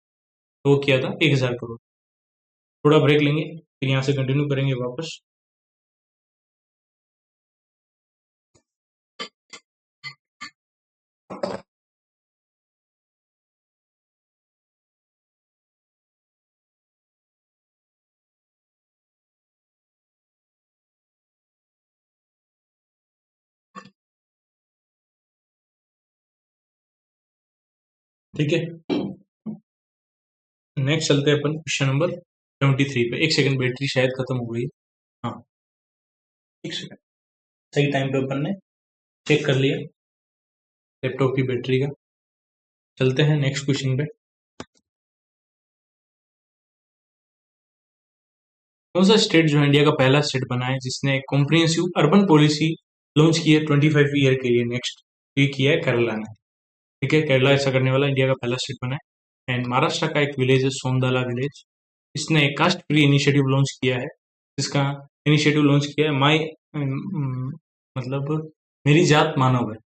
तो वो किया था 1000 करोड़। थोड़ा ब्रेक लेंगे फिर यहाँ से कंटिन्यू करेंगे वापस। ठीक है, नेक्स्ट चलते हैं अपन क्वेश्चन नंबर 73 पे। एक सेकंड, बैटरी शायद खत्म हो गई है। हाँ, एक सेकंड, सही टाइम पे अपन ने चेक कर लिया लैपटॉप की बैटरी का। चलते हैं नेक्स्ट क्वेश्चन पे। कौन सा स्टेट जो है इंडिया का पहला स्टेट बना है जिसने कॉम्प्रिहेंसिव अर्बन पॉलिसी लॉन्च की है 25 ईयर के लिए नेक्स्ट? ये किया है केरला ने। ठीक है, केरला ऐसा करने वाला इंडिया का पहला स्टेट बना है। एंड महाराष्ट्र का एक विलेज है सोमदला विलेज, इसने एक कास्ट फ्री इनिशिएटिव लॉन्च किया है, जिसका इनिशिएटिव लॉन्च किया है माई मतलब मेरी जात मानव है।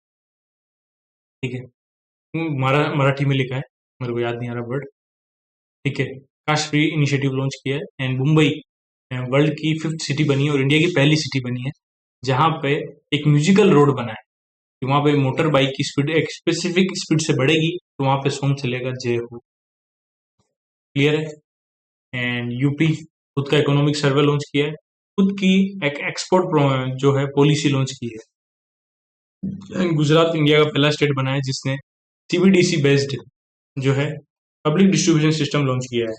ठीक है, मराठी में लिखा है, मेरे को याद नहीं आ रहा वर्ड। ठीक है, कास्ट फ्री इनिशिएटिव लॉन्च किया है। एंड मुंबई वर्ल्ड की 5th सिटी बनी है और इंडिया की पहली सिटी बनी है जहां पे एक म्यूजिकल रोड बना है कि वहां पे मोटर बाइक की स्पीड एक स्पेसिफिक स्पीड से बढ़ेगी तो वहां पे सॉन्ग चलेगा जय हो। क्लियर है? एंड यूपी खुद का इकोनॉमिक सर्वे लॉन्च किया है, खुद की एक एक्सपोर्ट जो है पॉलिसी लॉन्च की है। एंड गुजरात इंडिया का पहला स्टेट बना है जिसने सीबीडीसी बेस्ड जो है पब्लिक डिस्ट्रीब्यूशन सिस्टम लॉन्च किया है।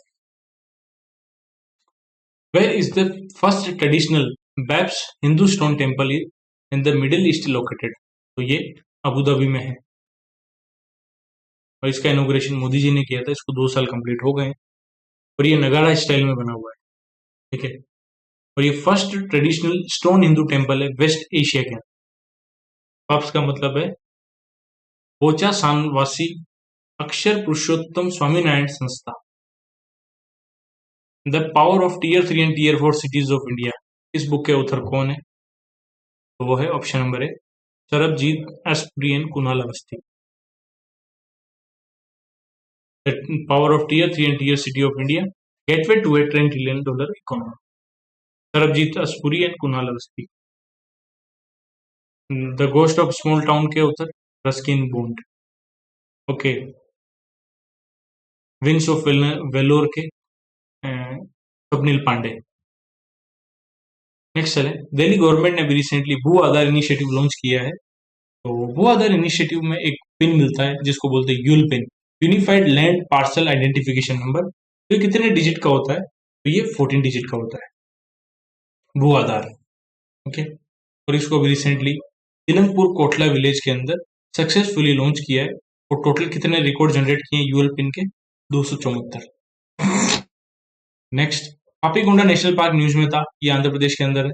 Where is the first traditional BAPS Hindu stone temple in the Middle East located? तो ये अबू धाबी में है और इसका इनोग्रेशन मोदी जी ने किया था। इसको 2 साल कंप्लीट हो गए और ये नगाड़ा स्टाइल में बना हुआ है। ठीक है, और ये first traditional stone Hindu temple है वेस्ट एशिया के अंदर। पाप्स का मतलब है बोचा सानवासी अक्षर Purushottam Swaminarayan Sanstha. The power of tier 3 and tier 4 cities of India, इस बुक के ऑथर कौन है? तो वो है ऑप्शन नंबर ए सरबजीत एसपुरी and Kunal Awasthi. Power of tier 3 and tier city of India, gateway to $1 trillion economy. Sarabjit एसपुरी and Kunal Awasthi. The ghost of small town के author Ruskin Bond. Okay, wings of Vellore के स्वप्निल पांडे। नेक्स्ट चले, दिल्ली गवर्नमेंट ने भी रिसेंटली भू आधार initiative launch किया है। तो भू आधार इनिशिएटिव में एक पिन मिलता है जिसको बोलते हैं you'll pin, unified land parcel identification number. तो ये कितने डिजिट का होता है? तो ये 14 डिजिट का होता है भू आधार। ओके, और इसको अभी रिसेंटली तिलंगपुर कोटला विलेज के अंदर सक्सेसफुली लॉन्च किया है और टोटल कितने रिकॉर्ड जनरेट किए यूएल पिन के? 274। Next, Papikonda national park news में था, ये आंध्र प्रदेश के अंदर है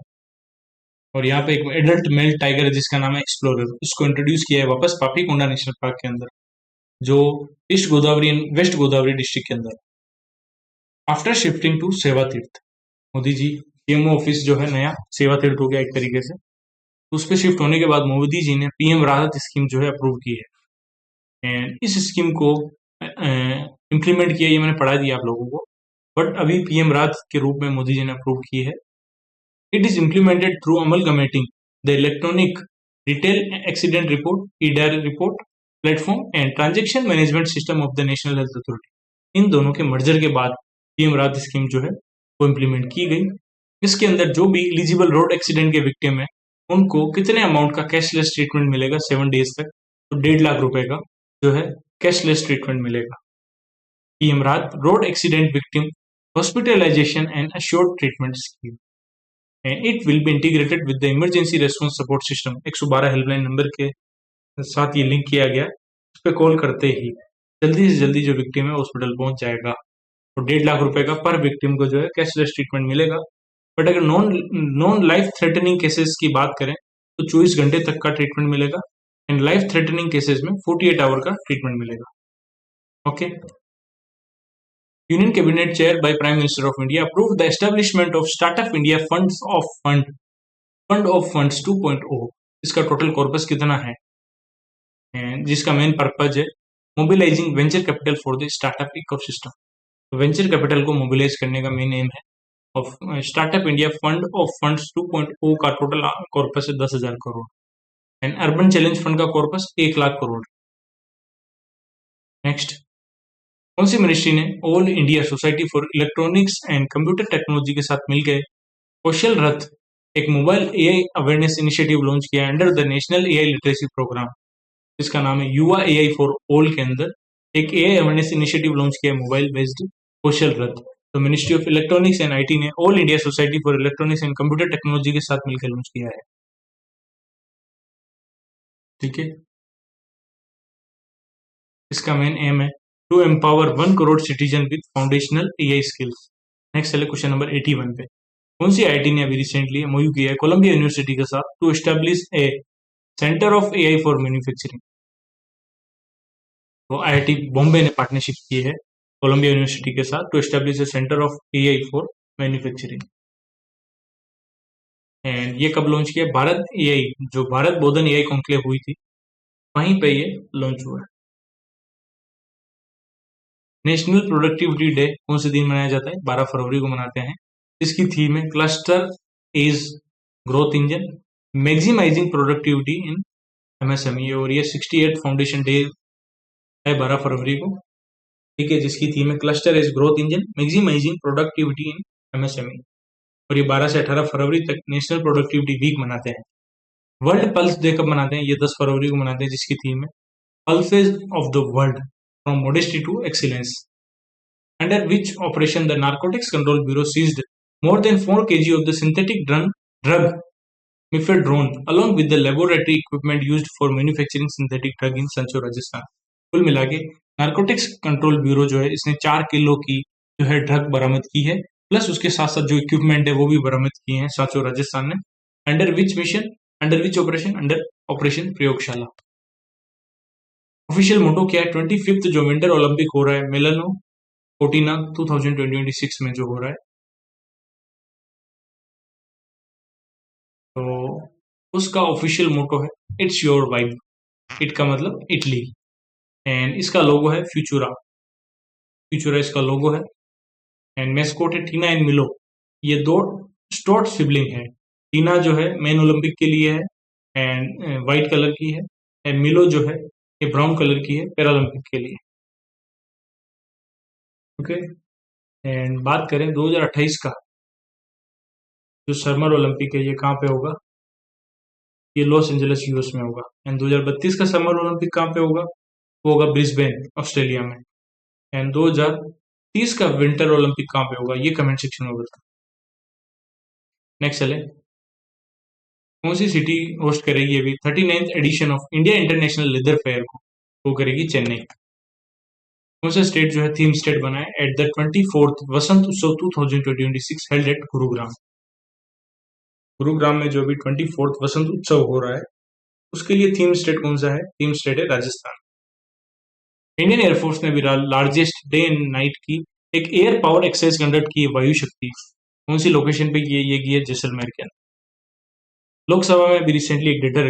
और यहाँ पे एक एडल्ट मेल टाइगर है जिसका नाम है एक्सप्लोरर। इसको इंट्रोड्यूस किया है वापस पापीकोंडा नेशनल पार्क के अंदर, जो east Godavari and west Godavari district के अंदर। आफ्टर शिफ्टिंग टू सेवा तीर्थ, मोदी जी पीएमओ ऑफिस जो है नया सेवा तीर्थ हो गया एक तरीके से। उस पर शिफ्ट होने के बाद मोदी जी ने पीएम राहत स्कीम जो है अप्रूव की है। एंड इस स्कीम को इम्प्लीमेंट किया, ये मैंने पढ़ा दिया आप लोगों को, बट अभी पीएम राहत के रूप में मोदी जी ने अप्रूव की है। It is implemented through amalgamating the electronic retail accident report eDAR report platform and transaction management system of the national health authority. इन दोनों के मर्जर के बाद पीएम राहत स्कीम जो है वो इम्प्लीमेंट की गई। इसके अंदर जो भी एलिजिबल रोड एक्सीडेंट के विक्टिम है उनको कितने अमाउंट का कैशलेस ट्रीटमेंट मिलेगा 7 डेज तक? तो 1.5 लाख रुपए का जो है कैशलेस ट्रीटमेंट मिलेगा। PM Rahat road accident victim hospitalisation and assured treatment scheme and it will be integrated with the emergency response support system. 112 helpline number के साथ ये लिंक किया गया, उस पर कॉल करते ही जल्दी से जल्दी जो विक्टिम है हॉस्पिटल पहुंच जाएगा। तो 1.5 लाख रुपए का पर विक्टिम को जो है कैशलेस ट्रीटमेंट मिलेगा। बट अगर नॉन लाइफ थ्रेटनिंग केसेस की बात करें तो 24 घंटे तक का ट्रीटमेंट मिलेगा, एंड लाइफ थ्रेटनिंग केसेस में 48 आवर का ट्रीटमेंट मिलेगा। Okay. Union cabinet chair by prime minister of India approve the establishment of startup India fund of funds 2.0। इसका टोटल कॉर्पस कितना है, जिसका मेन पर्पज है mobilising venture capital for the startup ecosystem. Venture capital को mobilise करने का main aim है of startup India fund of funds 2.0 का टोटल कॉर्पस है 10,000 crore, and urban challenge fund का कॉर्पस 1 लाख करोड़। नेक्स्ट, कौन सी मिनिस्ट्री ने all India society for electronics and computer technology के साथ मिलकर कौशल रथ एक mobile AI awareness initiative launch किया under the national AI literacy programme, इसका नाम है युवा एआई फॉर ऑल के अंदर एक एआई अवेयरनेस इनिशिएटिव लॉन्च किया मोबाइल बेस्ड कौशल रथ। तो ministry of electronics and IT ने all India society for electronics and computer technology के साथ मिलकर लॉन्च किया है। ठीक है, इसका मेन एम है to empower 1 crore citizen with foundational AI skills. Next चले क्वेश्चन नंबर 81 पे। कौन सी आईटी ने अभी रिसेंटली एमओयू किया है कोलंबिया यूनिवर्सिटी के साथ to establish a centre of AI for manufacturing. तो आईआईटी बॉम्बे ने पार्टनरशिप की है कोलंबिया यूनिवर्सिटी के साथ to establish a centre of AI for manufacturing. And ये कब लॉन्च किया, भारत एआई जो भारत बोधन एआई कॉन्क्लेव हुई थी वहीं पे ये लॉन्च हुआ है। नेशनल प्रोडक्टिविटी डे कौन से दिन मनाया जाता है, 12 फरवरी को मनाते हैं। इसकी थीम है cluster is growth engine maximising productivity in MSME, और ये 68 फाउंडेशन डे है 12 फरवरी को। ठीक है, जिसकी थीम है cluster is growth engine maximising productivity in MSME, और ये 12 से 18 फरवरी तक नेशनल प्रोडक्टिविटी वीक मनाते हैं। वर्ल्ड पल्स डे कब मनाते हैं, ये 10 फरवरी को मनाते हैं, जिसकी थीम है pulses of the world from modesty to excellence, under which operation the Narcotics Control Bureau seized more than 4 kg of the synthetic drug mifedrone along with the laboratory equipment used for manufacturing synthetic drug in Sanchore Rajasthan. कुल मिला के narcotics control bureau जो है इसने 4 kilo की जो है drug बरामद की है, प्लस उसके साथ साथ जो इक्विपमेंट है वो भी बरामद किए हैं सांचो राजस्थान ने। Under which mission, under which operation, under operation प्रयोगशाला। ऑफिशियल मोटो क्या है, 25th जो विंटर ओलंपिक हो रहा है मिलानो कोटिना 2026 में जो हो रहा है, तो उसका ऑफिशियल मोटो है इट्स योर वाइब। इट का मतलब इटली, एंड इसका लोगो है फ्यूचुरा, फ्यूचुरा इसका लोगो है, एंड मेस्कोट है टीना एंड मिलो। ये दो स्टोट सिबलिंग है, टीना जो है मेन ओलंपिक के लिए है एंड व्हाइट कलर की है, एंड मिलो जो है ये ब्राउन कलर की है पैरालंपिक के लिए। ओके, एंड बात करें 2028 का जो समर ओलंपिक है ये कहाँ पे होगा, ये लॉस एंजलिस यूएस में होगा। एंड 2032 का समर ओलंपिक कहाँ पे होगा, वो होगा ब्रिस्बेन ऑस्ट्रेलिया में। एंड 2030 का विंटर ओलंपिक कहाँ पे होगा, ये कमेंट सेक्शन में बताओ। नेक्स्ट चले, कौन सी सिटी होस्ट करेगी अभी 39th edition of India international leather fair को, वो करेगी चेन्नई। कौन सा स्टेट जो है थीम स्टेट बना है एट द 24th वसंत उत्सव 2026 हेल्ड एट गुरुग्राम। गुरुग्राम में जो अभी 24th वसंत उत्सव हो रहा है उसके लिए थीम स्टेट कौन सा है, थीम स्टेट है राजस्थान। इंडियन एयरफोर्स ने भी लार्जेस्ट डे एंड नाइट की एक एयर पावर एक्सरसाइज कंडक्ट की है वायु शक्ति, कौन सी लोकेशन पे की है जैसलमेर के अंदर। लोकसभा में भी रिसेंटली एक डेटा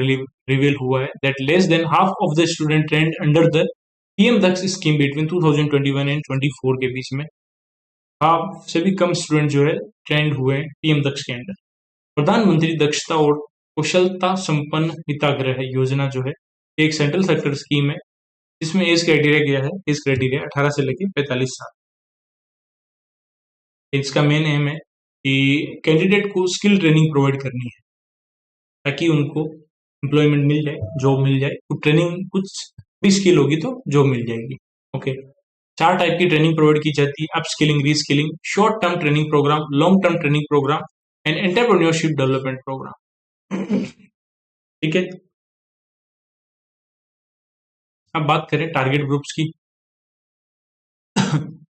रिवील हुआ है that less than half of the student trained under the PM Daksh scheme between 2021 and 24 के बीच में हाफ से भी कम स्टूडेंट जो है ट्रेंड हुए पीएम दक्ष के अंडर। प्रधानमंत्री दक्षता और कुशलता संपन्न हिताग्रह योजना जो है एक सेंट्रल सेक्टर स्कीम है जिसमें एज क्राइटेरिया गया है, एज क्राइटेरिया 18 से लेकर 45 साल। इसका मेन एम है कि कैंडिडेट को स्किल ट्रेनिंग प्रोवाइड करनी है ताकि उनको एम्प्लॉयमेंट मिल जाए, जॉब मिल जाए। तो ट्रेनिंग कुछ भी स्किल होगी तो जॉब मिल जाएगी। ओके, 4 टाइप की ट्रेनिंग प्रोवाइड की जाती है, upskilling, reskilling, short term training programme, long term training programme and entrepreneurship development programme. ठीक है, अब बात करें टारगेट ग्रुप्स की।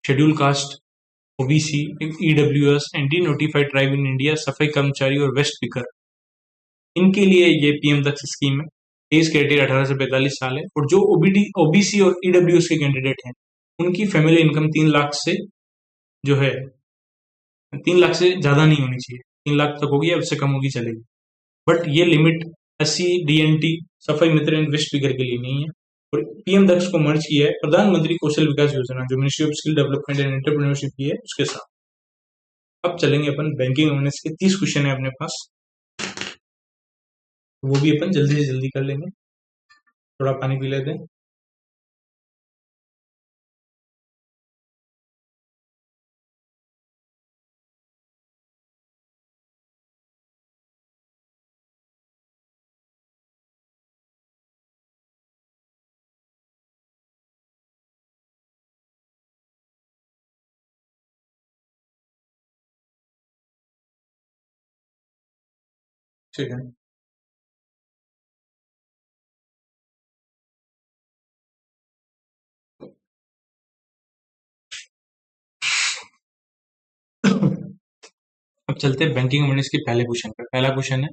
Schedule caste, OBC, EWS, anti notified tribe in India, सफाई कर्मचारी और वेस्ट पिकर, इनके लिए ये पीएम दक्ष स्कीम है। एज क्राइटेरिया 18 से 45 साल है और जो ओबीसी और ईडब्ल्यूएस के कैंडिडेट हैं उनकी फैमिली इनकम 3 लाख से जो है 3 लाख से ज्यादा नहीं होनी चाहिए, 3 लाख तक होगी या उससे कम होगी चलेगी, बट ये लिमिट एससी, डीएनटी, सफाई मित्र एंड वेस्ट फिगर के लिए नहीं है। और पीएम दक्ष को मर्ज किया है प्रधानमंत्री कौशल विकास योजना जो ministry of skill development and entrepreneurship की है उसके साथ। अब चलेंगे अपन बैंकिंग अवेयरनेस के 30 क्वेश्चन है अपने पास, वो भी अपन जल्दी से जल्दी कर लेंगे। थोड़ा पानी पी लेते हैं। ठीक है। अब चलते हैं बैंकिंग अवेयरनेस के पहले क्वेश्चन पर। पहला क्वेश्चन है,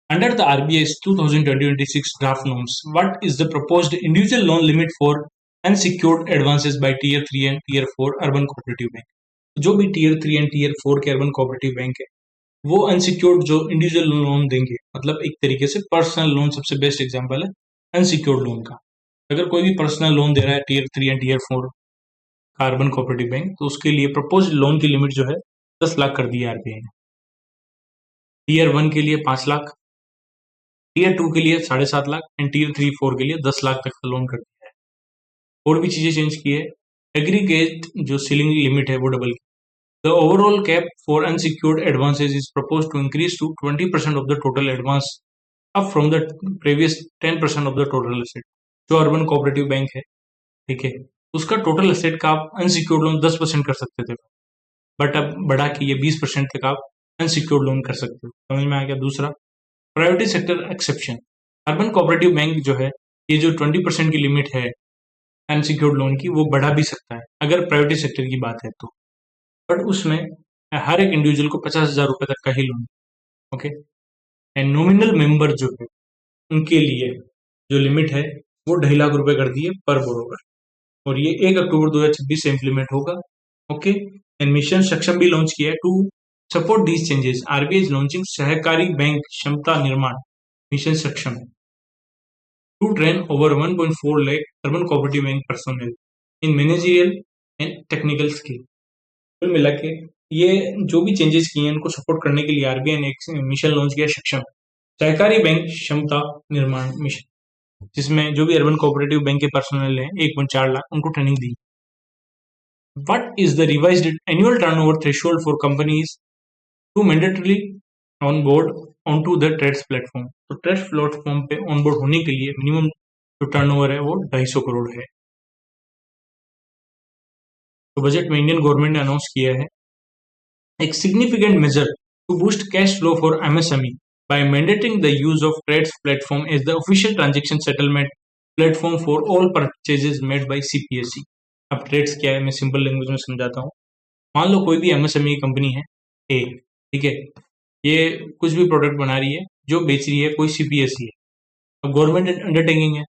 under the RBI's 2020-26 draft norms, what is the proposed individual loan limit for unsecured advances by Tier 3 and Tier 4 urban cooperative bank? जो भी Tier 3 एंड Tier 4 के अर्बन कोऑपरेटिव बैंक है वो अनसिक्योर्ड जो individual loan देंगे, मतलब एक तरीके से पर्सनल लोन सबसे बेस्ट एग्जांपल है अनसिक्योर्ड लोन का। अगर कोई भी पर्सनल लोन दे रहा है Tier 3 एंड Tier 4 का अर्बन कोऑपरेटिव बैंक, तो उसके लिए प्रपोज लोन की लिमिट जो है 10 लाख कर दी है आरबीआई ने। Tier 1 के लिए 5 लाख, Tier 2 के लिए 7.5 लाख एंड Tier 3 4 के लिए 10 लाख तक का लोन कर दिया है। और भी चीजें चेंज की है। एग्रीगेट जो सीलिंग लिमिट है वो डबल की। The overall cap for unsecured advances is proposed to increase to 20% of the total advance, up from the previous 10% of the total asset। जो अर्बन कोऑपरेटिव बैंक है, ठीक है, उसका टोटल एसेट का आप अनसिक्योर्ड लोन 10% कर सकते थे, बट अब बढ़ा के ये 20% तक आप अनसिक्योर्ड लोन कर सकते हो। समझ में आ गया। दूसरा, private sector exception. Urban cooperative bank जो है ये जो 20% की लिमिट है अनसिक्योर्ड लोन की वो बढ़ा भी सकता है अगर प्राइवेट सेक्टर की बात है तो, बट उसमें हर एक इंडिविजुअल को 50,000 रुपए तक का ही loan. Okay. And nominal member जो है उनके लिए जो लिमिट है वो 2.5 लाख रुपए कर दी है पर बोरोवर, और ये 1 अक्टूबर 2026 से इम्प्लीमेंट होगा। ओके। एंड मिशन सक्षम भी लॉन्च किया है। To support these changes RBI is launching सहकारी बैंक क्षमता निर्माण mission Saksham to train over 1.4 lakh urban cooperative bank personnel in managerial and technical skill. कुल मिला के ये जो भी चेंजेस किए हैं उनको सपोर्ट करने के लिए आरबीआई ने एक मिशन लॉन्च किया, सक्षम सहकारी बैंक क्षमता निर्माण मिशन, जिसमें जो भी अर्बन कोऑपरेटिव बैंक के पर्सनल हैं 1.4 लाख उनको training the. What is the revised annual turnover threshold for companies to mandatorily onboard onto the TReDS platform? तो ट्रेड्स प्लेटफॉर्म पे ऑनबोर्ड होने के लिए मिनिमम जो टर्नओवर है वो 250 करोड़ है। तो बजट में इंडियन गवर्नमेंट ने अनाउंस किया है एक significant measure to boost cash flow for MSME by mandating the use of TRADES platform as the official transaction settlement platform for all purchases made by CPSE। अब trades क्या है मैं simple language में समझाता हूँ। मान लो कोई भी एमएसएमई कंपनी है ए, ठीक है, ये कुछ भी प्रोडक्ट बना रही है जो बेच रही है कोई सीपीएसई है। अब गवर्नमेंट अंडरटेकिंग है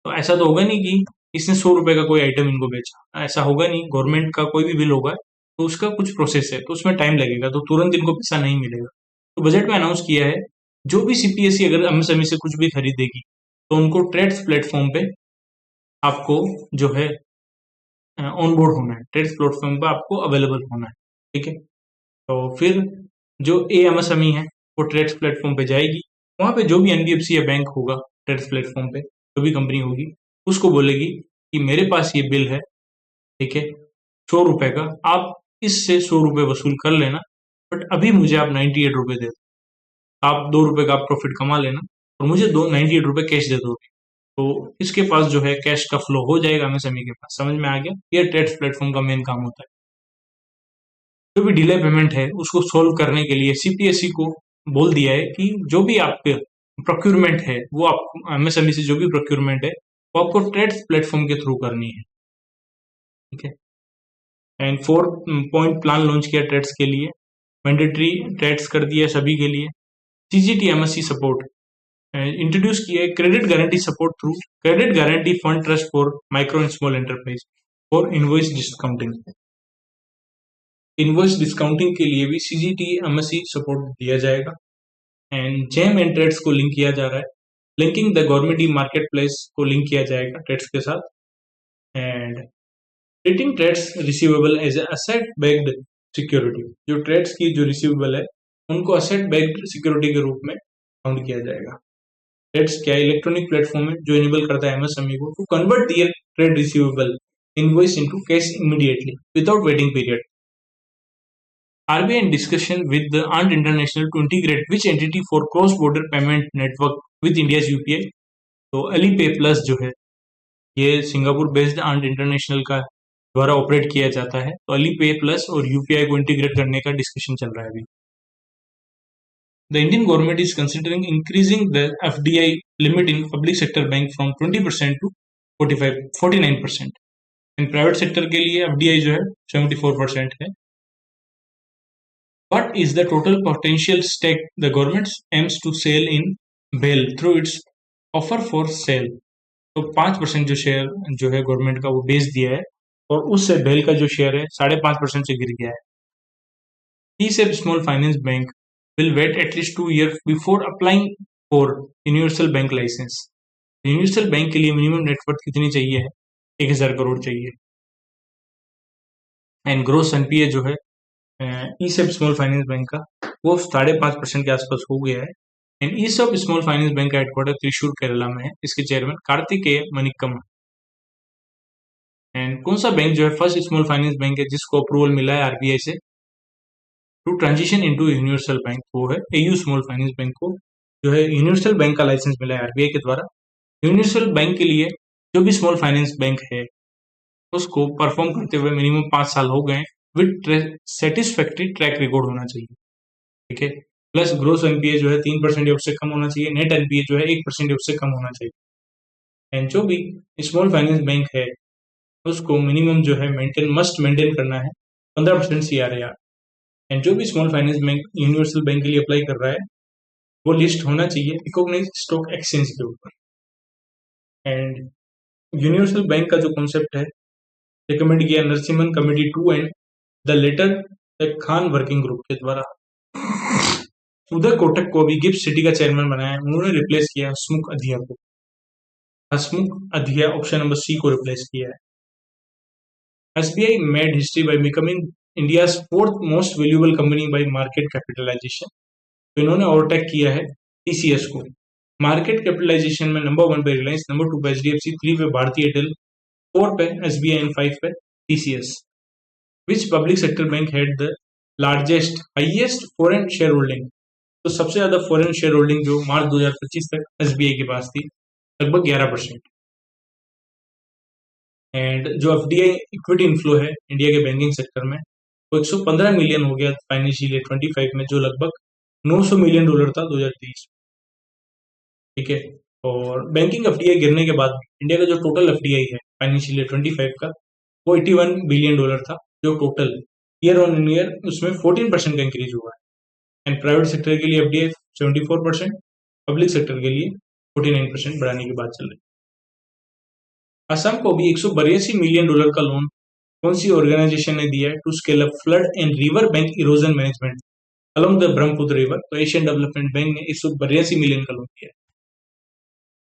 तो ऐसा तो होगा नहीं कि इसने 100 रुपए का कोई आइटम इनको बेचा, ऐसा होगा नहीं। गवर्नमेंट का कोई भी बिल होगा तो उसका कुछ प्रोसेस है तो उसमें टाइम लगेगा, तो तुरंत इनको पैसा नहीं मिलेगा। तो बजट में अनाउंस किया है जो भी सीपीएसई अगर एमएसएमई से कुछ भी खरीदेगी तो उनको ट्रेड्स प्लेटफॉर्म पे आपको जो है ऑनबोर्ड होना है, ट्रेड्स प्लेटफॉर्म पे आपको अवेलेबल होना है, ठीक है। तो फिर जो एमएसएमई है वो ट्रेड्स प्लेटफॉर्म पे जाएगी, वहां पे जो भी एनबीएफसी या बैंक होगा ट्रेड्स प्लेटफॉर्म पे जो भी कंपनी होगी उसको बोलेगी कि मेरे पास ये बिल है, ठीक है, 100 रुपए का, आप इससे 100 रुपए वसूल कर लेना, बट अभी मुझे आप 98 रुपए दे दो। आप 2 रुपए का प्रॉफिट कमा लेना और मुझे 98 रुपए कैश दे दोगे, तो इसके पास जो है कैश का फ्लो हो जाएगा एमएसएमई के पास। समझ में आ गया। ये ट्रेड्स प्लेटफॉर्म का मेन काम होता है। जो भी डिले पेमेंट है उसको सोल्व करने के लिए सीपीएसई को बोल दिया है कि जो भी आपके प्रोक्यूरमेंट है वो आप एमएसएमई से जो भी प्रोक्यूरमेंट है वो आपको ट्रेड्स प्लेटफॉर्म के थ्रू करनी है, ठीक है। एंड 4 पॉइंट प्लान लॉन्च किया ट्रेड्स के लिए, मैंडेटरी ट्रेड्स कर दिया सभी के लिए। सीजीटी एमएससी सपोर्ट इंट्रोड्यूस किया है, credit guarantee support through credit guarantee fund trust for micro and small enterprise for invoice discounting. Invoice discounting के लिए भी सीजीटी एमएससी सपोर्ट दिया जाएगा। एंड जेम एंड ट्रेड्स को लिंक किया जा रहा है, linking the government e marketplace को लिंक किया जाएगा ट्रेड्स के साथ। And treating TReDS receivable as asset backed security, जो ट्रेड्स की जो रिसीवेबल है उनको असेट बैक्ड सिक्योरिटी के रूप में काउंट किया जाएगा। ट्रेड्स क्या इलेक्ट्रॉनिक प्लेटफॉर्म है जो इनेबल करता है एमएसएमई को to convert their trade receivable invoice into cash immediately without waiting period. RBI in discussion with the Ant International to integrate which entity for cross-border payment network with India's UPI। तो Alipay Plus जो है ये Singapore based Ant International का द्वारा operate किया जाता है। तो Alipay Plus और UPI को इंटीग्रेट करने का डिस्कशन चल रहा है अभी। The Indian government is considering increasing the FDI limit in public sector bank from 20% to 49%। In private sector के लिए FDI जो है 74% है। What is the total potential stake the government aims to sell in BHEL through its offer for sale? तो 5% जो share जो है government का वो बेच दिया है और उससे BHEL का जो शेयर है 5.5% से गिर गया है। TSEB Small Finance Bank will wait at least 2 years before applying for universal bank license। Universal bank के लिए मिनिमम नेटवर्थ कितनी चाहिए है? 1000 करोड़ चाहिए। एंड ग्रोस एनपीए जो है ईसेब स्मॉल फाइनेंस बैंक का वो 5.5% के आसपास हो गया है। एंड ईसेब स्मॉल फाइनेंस बैंक का हेडक्वार्टर त्रिशूर केरला में है। इसके चेयरमैन कार्तिकेय मनिक्कम। एंड कौन सा बैंक जो है फर्स्ट स्मॉल फाइनेंस बैंक है जिसको अप्रूवल मिला है आरबीआई से to transition into universal bank? वो है एयू स्मॉल फाइनेंस बैंक को जो है यूनिवर्सल बैंक का लाइसेंस मिला है आरबीआई के द्वारा। यूनिवर्सल बैंक के लिए जो भी स्मॉल फाइनेंस बैंक है उसको परफॉर्म करते हुए मिनिमम 5 साल हो गए विद सेटिस्फैक्ट्री ट्रैक रिकॉर्ड होना चाहिए। ठीक है। प्लस ग्रोस एनपीए जो है 3% या उससे कम होना चाहिए। नेट एनपीए जो है 1% या उससे कम होना चाहिए। एंड जो भी स्मॉल फाइनेंस बैंक है उसको मिनिमम जो है मस्ट मेंटेन करना है 15% CRAR। एंड जो भी small finance bank universal bank के लिए अप्लाई कर रहा है वो लिस्ट होना चाहिए रिकॉग्नाइज स्टॉक एक्सचेंज के ऊपर। एंड यूनिवर्सल बैंक का जो कॉन्सेप्ट है रिकमेंड किया Narasimhan committee 2 and the latter Khan working group के द्वारा। उदय कोटक को अभी गिफ्ट सिटी का चेयरमैन बनाया। उन्होंने रिप्लेस किया हसमुख अधिया को। हसमुख अधिया ऑप्शन नंबर सी को रिप्लेस किया है। SBI made history by becoming India's 4th most valuable company by market capitalisation. तो इन्होंने ओवरटेक किया है TCS को। मार्केट कैपिटलाइजेशन में नंबर 1 पे रिलायंस, नंबर 2 पे HDFC, 3 पे भारतीय एयरटेल, 4 पे SBI एंड 5 पे TCS। Which public sector bank had the highest foreign shareholding? तो सबसे ज्यादा फॉरेन शेयर होल्डिंग जो मार्च 2025 तक SBI के पास थी लगभग 11%। एंड जो FDI इक्विटी इनफ्लो है इंडिया के बैंकिंग सेक्टर में वो 115 मिलियन हो गया फाइनेंशियल ईयर 25 में, जो लगभग $900 मिलियन था 2023। ठीक है। और बैंकिंग FDI गिरने के बाद इंडिया का जो टोटल FDI है फाइनेंशियल ईयर 25 का वो $81 बिलियन था, जो टोटल ईयर ऑन ईयर उसमें 14% का इंक्रीज हुआ है। एंड प्राइवेट सेक्टर के लिए FDI 74%, पब्लिक सेक्टर के लिए 49% बढ़ाने की बात चल रही है। असम को भी $182 मिलियन का लोन कौन सी ऑर्गेनाइजेशन ने दिया है to scale up flood and river bank erosion management along the Brahmaputra river? तो एशियन डेवलपमेंट बैंक ने 182 मिलियन का लोन दिया है।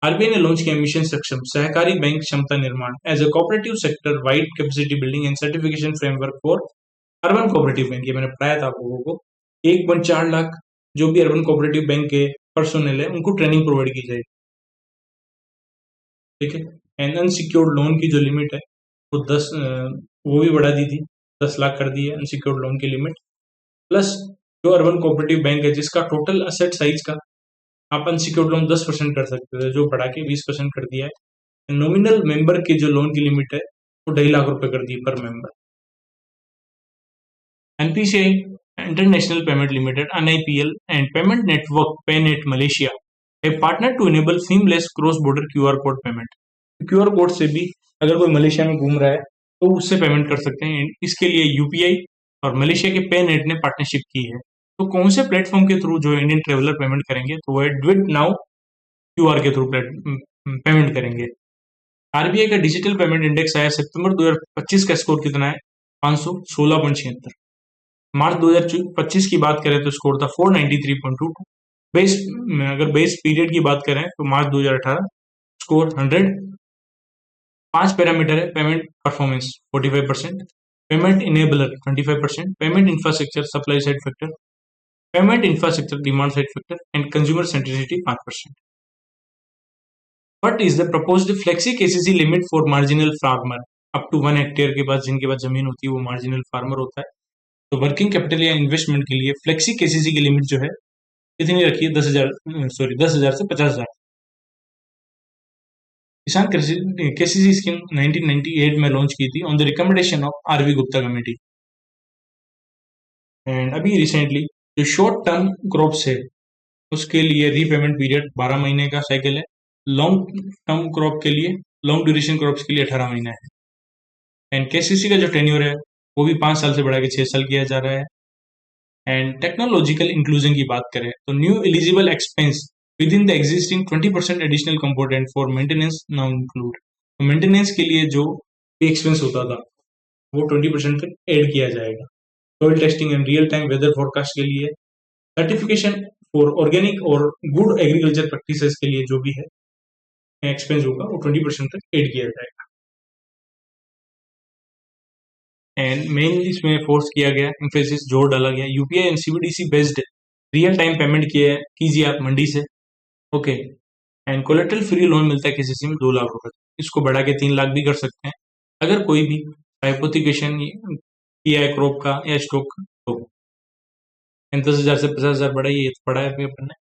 आरबीआई ने लॉन्च किया मिशन सक्षम सहकारी बैंक क्षमता निर्माण as a cooperative sector wide capacity building and certification framework for urban cooperative bank. ये मैंने पढ़ाया था आप लोगों को। 1.4 लाख जो भी अर्बन कोऑपरेटिव बैंक के पर्सोनल है उनको ट्रेनिंग प्रोवाइड की जाएगी। ठीक है। एंड अनसिक्योर्ड लोन की जो लिमिट है वो 10 वो भी बढ़ा दी थी, 10 लाख कर दी है अनसिक्योर्ड लोन की लिमिट। प्लस जो अर्बन कोऑपरेटिव बैंक है जिसका टोटल असेट साइज का आप अनसिक्योर्ड लोन 10% कर सकते थे, जो बढ़ा के 20% कर दिया है। नॉमिनल मेंबर की जो लोन की लिमिट है वो 2.5 लाख रुपए कर दी पर member. NPCI International Payment Limited (NIPL) and Payment Network PayNet Malaysia have partnered to enable seamless cross-border QR code payment। QR code से भी अगर कोई मलेशिया में घूम रहा है तो उससे पेमेंट कर सकते हैं। इसके लिए यूपीआई और मलेशिया के पे नेट ने पार्टनरशिप की है। तो कौन से प्लेटफॉर्म के थ्रू जो इंडियन ट्रेवलर पेमेंट करेंगे, तो वो डुइट नाउ क्यूआर के थ्रू पेमेंट करेंगे। आरबीआई का डिजिटल पेमेंट इंडेक्स आया सितंबर 2025 का स्कोर कितना है? 516.76। मार्च 2025 की बात करें तो स्कोर था 493.22। बेस अगर बेस पीरियड की बात करें तो मार्च 2018 स्कोर 100। 5 पैरामीटर है: payment performance 45%, payment enabler 25%, payment infrastructure supply side factor, payment infrastructure demand side factor and consumer centricity 5%। What is the proposed flexi KCC limit for marginal farmer up to 1 hectare के बाद, जिनके पास जमीन होती है वो marginal farmer होता है। तो वर्किंग कैपिटल या इन्वेस्टमेंट के लिए फ्लेक्सी केसीसी की लिमिट जो है कितनी रखी है? 10,000, सॉरी 10,000 से 50,000। किसान केसीसी स्कीम 1998 में लॉन्च की थी on the recommendation of RV Gupta committee. And अभी रिसेंटली जो शॉर्ट टर्म क्रॉप्स है उसके लिए रीपेमेंट पीरियड 12 महीने का साइकिल है। लॉन्ग टर्म क्रॉप के लिए, लॉन्ग ड्यूरेशन क्रॉप्स के लिए 18 महीना है। एंड केसीसी का जो टेन्योर है वो भी 5 साल से बढ़ा के 6 साल किया जा रहा है। एंड टेक्नोलॉजिकल इंक्लूजन की बात करें तो new eligible expense with in the existing 20% additional component for maintenance now include. तो मेंटेनेंस के लिए जो भी एक्सपेंस होता था वो 20% तक ऐड किया जाएगा। Soil testing and real time weather forecast के लिए, सर्टिफिकेशन फॉर ऑर्गेनिक और गुड एग्रीकल्चर प्रैक्टिसेस के लिए जो भी है एक्सपेंस होगा वो 20% तक ऐड किया जाएगा। एंड मेन इसमें फोर्स किया गया, एम्फेसिस जोर डाला गया, UPI and CBDC based real time payment किए कीजिए आप मंडी से। Okay. And collateral free loan मिलता है केसीसी में 2 लाख रुपए, इसको बढ़ा के 3 लाख भी कर सकते हैं अगर कोई भी हाइपोथिकेशन किया है क्रॉप का या स्टॉक का। तो 10,000 से 50,000 बढ़ाइए, ये तो बढ़ा है अपन ने।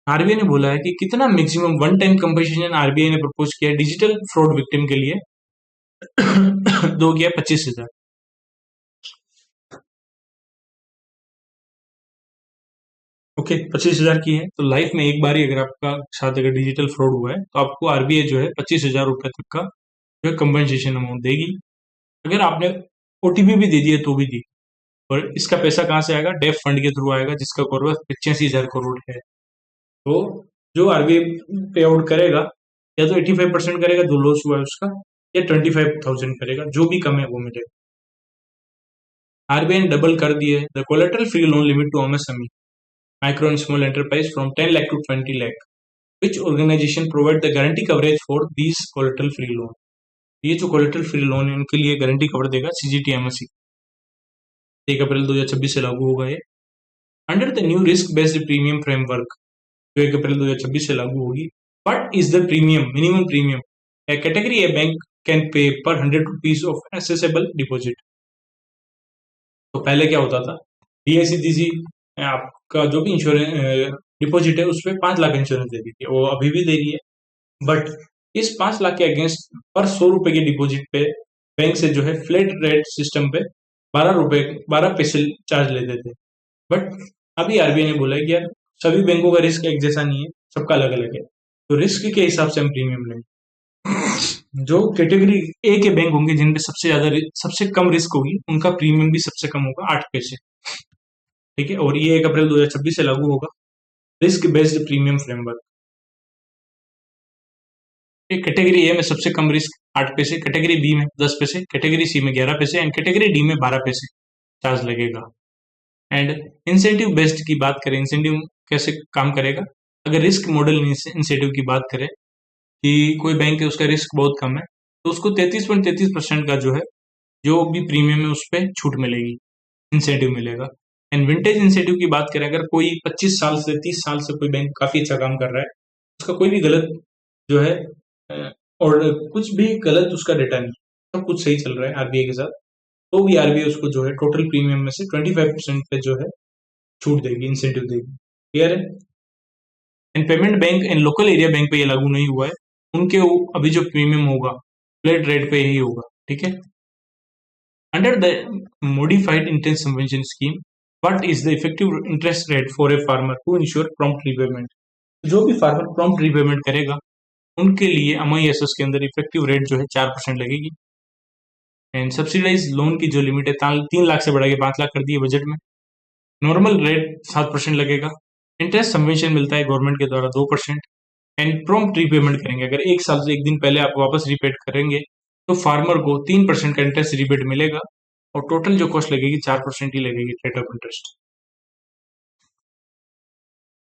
आरबीआई ने बोला है कि कितना maximum one time compensation RBI ने प्रपोज किया है डिजिटल फ्रॉड विक्टिम के लिए। दो गया 25,000। ओके, 25,000 की है तो लाइफ में एक बार ही अगर आपका साथ अगर डिजिटल फ्रॉड हुआ है तो आपको आरबीआई जो है 25,000 रुपए तक का जो है कंपनसेशन अमाउंट देगी। अगर आपने ओटीपी भी दे दिया तो भी दी। और इसका पैसा कहाँ से आएगा? डेफ फंड के थ्रू आएगा जिसका कॉर्पस 85,000 करोड़ है। तो जो आरबीआई पे आउट करेगा या तो 85% करेगा जो लॉस हुआ है उसका, या 25,000 करेगा, जो भी कम है वो मिलेगा। आरबीआई ने डबल कर दिए the collateral free loan limit to MSME micro and small enterprise from 10 lakh to 20 lakh, which organisation provide the guarantee coverage for these collateral free loan. ये जो कोलेटरल फ्री लोन है उनके लिए गारंटी कवर देगा CGTMSE. 1 April 2026 से लागू होगा ये। Under the new risk based premium framework जो 1 अप्रैल 2026 से लागू होगी। What is the premium? Minimum premium A category A bank can pay पर 100 रुपीज ऑफ एसेसेबल डिपॉजिट। तो पहले क्या होता था, डीआईसीडीसी आपका जो भी इंश्योरेंस डिपॉजिट है उस पर 5 लाख इंश्योरेंस दे दी थी, वो अभी भी दे रही है। बट इस 5 लाख के अगेंस्ट पर 100 रुपए के डिपॉजिट पे बैंक से जो है फ्लैट रेट सिस्टम पे 12 पैसे चार्ज लेते थे। बट अभी आरबीआई ने बोला है कि यार सभी बैंकों का रिस्क एक जैसा नहीं है, सबका अलग अलग है, तो रिस्क के हिसाब से हम प्रीमियम लेंगे। जो कैटेगरी ए के बैंक होंगे जिनपे सबसे कम रिस्क होगी उनका प्रीमियम भी सबसे कम होगा 8 पैसे। ठीक है, और ये 1 अप्रैल 2026 से लागू होगा risk based premium framework. Category A में सबसे कम रिस्क 8 पैसे, कैटेगरी बी में 10 पैसे, कैटेगरी सी में 11 पैसे एंड कैटेगरी डी में 12 पैसे चार्ज लगेगा। एंड इंसेंटिव बेस्ड की बात करें, इंसेंटिव कैसे काम करेगा? अगर रिस्क मॉडल इंसेंटिव की बात करें कि कोई बैंक है उसका रिस्क बहुत कम है तो उसको 33.33% का जो है जो भी प्रीमियम है उस पर छूट मिलेगी, इंसेंटिव मिलेगा। एंड विंटेज इंसेंटिव की बात करें, अगर कोई 25 साल से 30 साल से कोई बैंक काफी अच्छा काम कर रहा है, उसका कोई भी गलत जो है और कुछ भी गलत उसका डेटा नहीं, सब कुछ सही चल रहा है आरबीआई के साथ, तो भी आरबीआई उसको जो है टोटल प्रीमियम में से 25% पे जो है छूट देगी, इंसेंटिव देगी। क्लियर है? And payment bank and local area bank पे ये लागू नहीं हुआ है, उनके अभी जो प्रीमियम होगा फ्लैट रेट पे ही होगा। ठीक है। Under the modified interest subvention scheme, what is the effective interest rate for a farmer to ensure prompt repayment? जो भी फार्मर प्रॉम्प्ट रीपेमेंट करेगा उनके लिए MISS के अंदर इफेक्टिव रेट जो है 4% लगेगी। एंड सब्सिडाइज लोन की जो लिमिट है 3 लाख से बढ़ा के 5 लाख कर दी है बजट में। नॉर्मल रेट 7% लगेगा। इंटरेस्ट सबवेंशन मिलता है गवर्नमेंट के द्वारा 2%। एंड प्रॉम्प्ट रीपेमेंट करेंगे, अगर 1 साल से 1 दिन पहले आप वापस रीपेड करेंगे तो फार्मर को 3% का इंटरेस्ट रिबेट मिलेगा और टोटल जो कॉस्ट लगेगी 4% ही लगेगी rate of interest.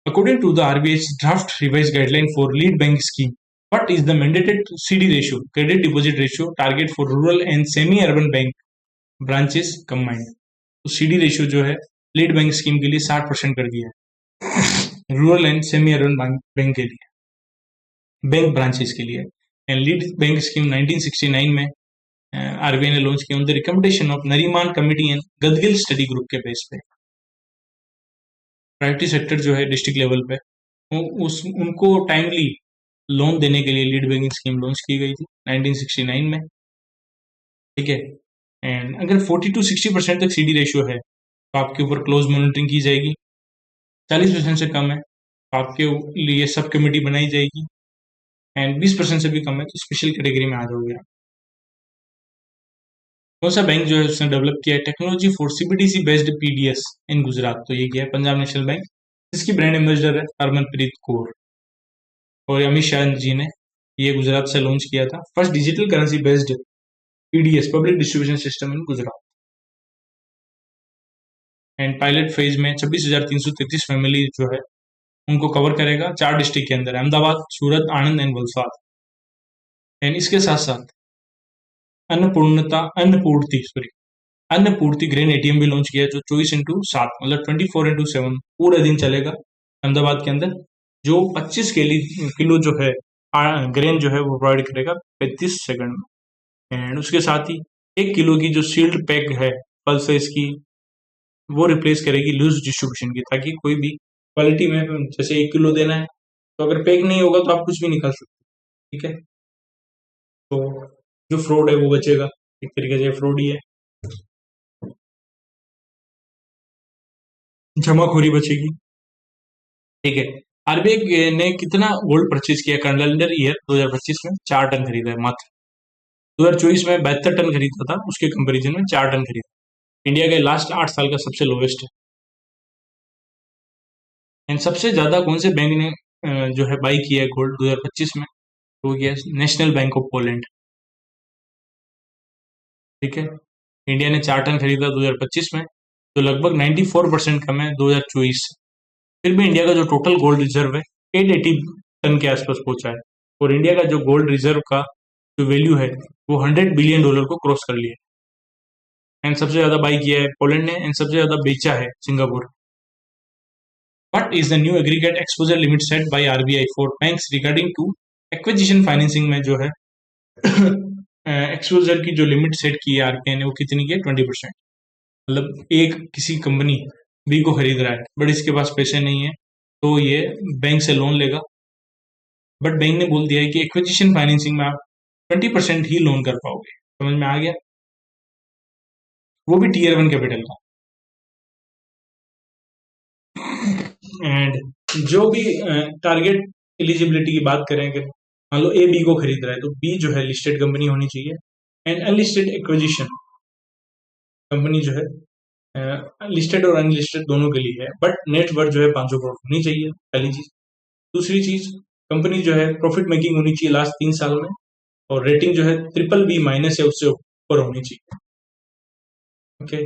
According to the RBI's draft revised guideline for lead bank scheme, what is the mandated CD ratio, credit deposit ratio, target for rural and semi-urban bank branches combined? तो CD ratio जो है lead bank scheme के लिए 60% कर दिया है, rural and semi urban bank के लिए, बैंक ब्रांचेस के लिए। एंड लीड बैंक स्कीम 1969 में आरबीआई ने लॉन्च किया on the recommendation of Nariman committee and Gadgil study group के बेस पे। प्राइवेटी सेक्टर जो है डिस्ट्रिक्ट लेवल पे उनको टाइमली लोन देने के लिए लीड बैंकिंग स्कीम लॉन्च की गई थी 1969 में। ठीक है। एंड अगर 40 to 60% तक सीडी रेशियो है तो आपके ऊपर क्लोज मॉनिटरिंग की जाएगी। 40% से कम है तो आपके लिए सब कमेटी बनाई जाएगी। एंड 20% से भी कम है तो स्पेशल कैटेगरी में आ जाओगे आप। कौन सा बैंक जो है उसने डेवलप किया है technology for CBDC based PDS in Gujarat? तो ये किया है पंजाब नेशनल बैंक, जिसकी ब्रांड एम्बेसडर है हरमनप्रीत कौर। और अमित शाह जी ने ये गुजरात से लॉन्च किया था, first digital currency based PDS public distribution system in Gujarat. And pilot phase में 26,333 फैमिली जो है उनको कवर करेगा 4 डिस्ट्रिक्ट के अंदर, अहमदाबाद, सूरत, आनंद एंड वलसाड। एंड इसके साथ साथ अन्नपूर्ति ग्रेन एटीएम भी लॉन्च किया जो 24/7 मतलब 24/7 पूरे दिन चलेगा अहमदाबाद के अंदर, जो 25 किलो जो है ग्रेन जो है वो प्रोवाइड करेगा 35 सेकंड में। एंड उसके साथ ही 1 किलो की जो सील्ड पैक है पल्सेस की वो रिप्लेस करेगी लूज डिस्ट्रीब्यूशन की, ताकि कोई भी क्वालिटी में जैसे 1 किलो देना है तो अगर पैक नहीं होगा तो आप कुछ भी निकाल सकते। ठीक है। तो जो फ्रॉड है वो बचेगा, एक तरीके से फ्रॉड ही है, जमाखोरी बचेगी। ठीक है। आरबीआई ने कितना गोल्ड परचेज किया कैलेंडर ईयर 2025 में? 4 टन खरीदा है मात्र। 2024 में 72 टन खरीदा था, उसके कंपैरिजन में 4 टन खरीदा। इंडिया के लास्ट 8 साल का सबसे लोवेस्ट है। एंड सबसे ज्यादा कौन से बैंक ने जो है बाई किया है गोल्ड 2025 में? तो किया नेशनल बैंक ऑफ पोलैंड। ठीक है। इंडिया ने 4 टन खरीदा 2025 में, तो लगभग 94% कम है 2024 से। फिर भी इंडिया का जो टोटल गोल्ड रिजर्व है 880 टन के आसपास पहुंचा है, और इंडिया का जो गोल्ड रिजर्व का जो वैल्यू है वो $100 बिलियन को क्रॉस कर लिया। एंड सबसे ज्यादा बाई किया है पोलैंड ने, एंड सबसे ज्यादा बेचा है Singapore. What is the new aggregate exposure limit set by RBI for banks regarding to acquisition financing में जो है एक्सपोजर की जो लिमिट सेट की है आरबीआई ने वो कितनी की है? 20%। मतलब एक किसी कंपनी बी को खरीद रहा है बट इसके पास पैसे नहीं है तो ये बैंक से लोन लेगा, बट बैंक ने बोल दिया है कि एक्विजिशन फाइनेंसिंग में आप 20% ही लोन कर पाओगे। समझ में आ गया? वो भी Tier 1 कैपिटल का। एंड जो भी टारगेट एलिजिबिलिटी की बात करें, अगर मान लो ए बी को खरीद रहा है तो बी जो है लिस्टेड कंपनी होनी चाहिए। एंड अनलिस्टेड एक्विजिशन कंपनी जो है लिस्टेड और अनलिस्टेड दोनों के लिए है, बट नेट वर्थ जो है 500 करोड़ होनी चाहिए, पहली चीज। दूसरी चीज, कंपनी जो है प्रॉफिट मेकिंग होनी चाहिए लास्ट 3 साल में, और रेटिंग जो है BBB- या उससे ऊपर होनी चाहिए। ओके।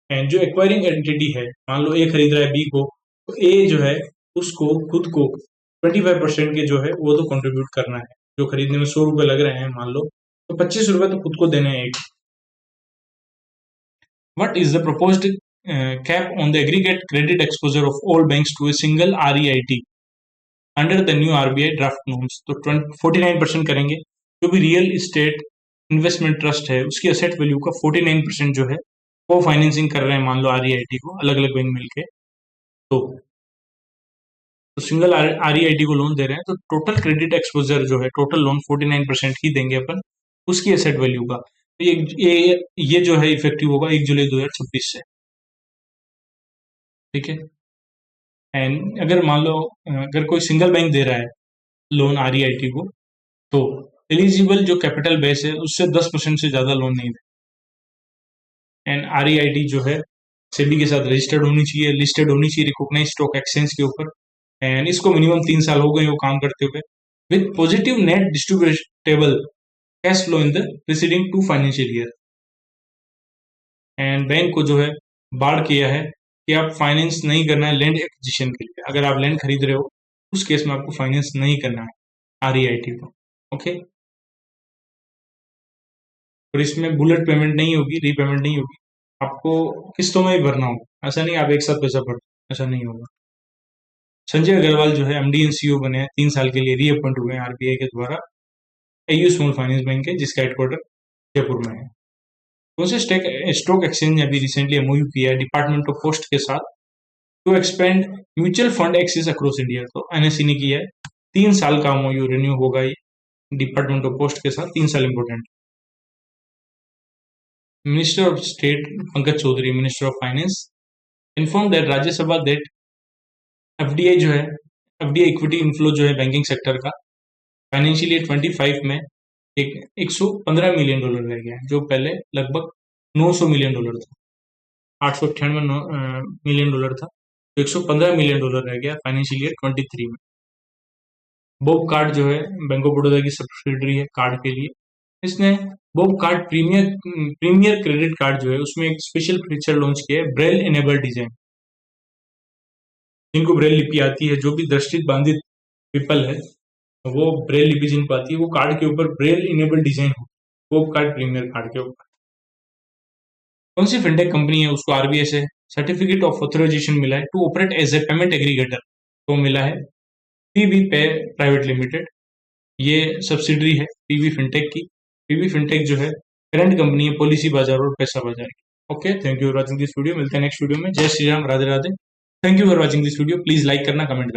एंड जो एक्वायरिंग एंटिटी है, मान लो ए खरीद रहा है बी को, तो ए जो है उसको खुद को 25% के जो है वो तो कंट्रीब्यूट करना है। जो खरीदने में 100 रुपए लग रहे हैं मान लो, तो 25 रुपए तो खुद को देने हैं एक। What is the proposed cap on the aggregate credit exposure of all banks to a single REIT under the new RBI draft norms? तो 49% करेंगे। जो भी रियल इस्टेट इन्वेस्टमेंट ट्रस्ट है उसकी असेट वैल्यू का 49% जो है वो फाइनेंसिंग कर रहे हैं, मान लो REIT को, अलग अलग बैंक मिलके। तो सिंगल REIT को लोन दे रहे हैं तो टोटल क्रेडिट एक्सपोजर जो है, टोटल लोन 49% ही देंगे अपन उसकी एसेट वैल्यू का। तो ये जो है इफेक्टिव होगा 1 जुलाई 2026 से। ठीक है। एंड अगर मान लो अगर कोई सिंगल बैंक दे रहा है लोन REIT को, तो एलिजिबल जो कैपिटल बेस है उससे 10% से ज़्यादा लोन नहीं दे। एंड REIT जो है सेबी के साथ रजिस्टर्ड होनी चाहिए, लिस्टेड होनी चाहिए रिकॉग्नाइज स्टॉक एक्सचेंज के ऊपर, एंड इसको मिनिमम 3 साल हो गए वो काम करते हुए, with positive net distributable cash flow in the preceding 2 financial year. And bank को जो है बार किया है कि आप फाइनेंस नहीं करना है लैंड एक्विजिशन के लिए। अगर आप लैंड खरीद रहे हो उस केस में आपको फाइनेंस नहीं करना है REIT को। ओके, और इसमें बुलेट पेमेंट नहीं होगी, रीपेमेंट नहीं होगी, आपको किस्तों में ही भरना होगा। ऐसा नहीं आप एक साथ पैसा भर, ऐसा नहीं होगा। संजय अग्रवाल जो है MD एंड CEO बने हैं, 3 साल के लिए रीअपॉइंट हुए हैं RBI के द्वारा AU स्मॉल फाइनेंस बैंक के, जिसका हेडक्वार्टर जयपुर में है। कौन से स्टॉक एक्सचेंज ने अभी रिसेंटली MOU किया है डिपार्टमेंट ऑफ पोस्ट के साथ to expand mutual fund access across India. तो NSE ने किया है, 3 साल का MOU रिन्यू होगा ये डिपार्टमेंट ऑफ पोस्ट के साथ, 3 साल important. Minister of state Pankaj Chaudhary, minister of finance, inform that Rajya Sabha that FDI जो है, FDI इक्विटी इनफ्लो जो है बैंकिंग सेक्टर का फाइनेंशियल ईयर 25 में एक $115 मिलियन रह गया है, जो पहले लगभग $900 मिलियन था। $898 मिलियन था, तो $115 मिलियन रह गया फाइनेंशियल ईयर 23 में। बोब कार्ड जो है बैंक ऑफ बड़ौदा की सब्सिडरी है कार्ड के लिए, इसने BOB card premier credit card जो है उसमें एक स्पेशल फीचर लॉन्च किया है, ब्रेल इनेबल्ड डिजाइन। जिनको ब्रेल लिपि आती है, जो भी दृष्टि बाधित पीपल है, वो ब्रेल लिपि जिनको आती है, वो कार्ड के ऊपर ब्रेल इनेबल्ड डिजाइन हो, बोब कार्ड प्रीमियर कार्ड के ऊपर। कौन सी फिनटेक कंपनी है उसको RBI से सर्टिफिकेट ऑफ ऑथराइजेशन मिला है to operate as a payment aggregator, तो मिला है PB पे प्राइवेट लिमिटेड। ये सब्सिडरी है PB फिनटेक की। PB फिनटेक जो है करंट कंपनी है पॉलिसी बाजार और पैसा बाजार की। Okay, thank you for watching this video. मिलते हैं नेक्स्ट वीडियो में। जय Shri Ram, Radhe Radhe. Thank you for watching this video. Please like करना, कमेंट करना।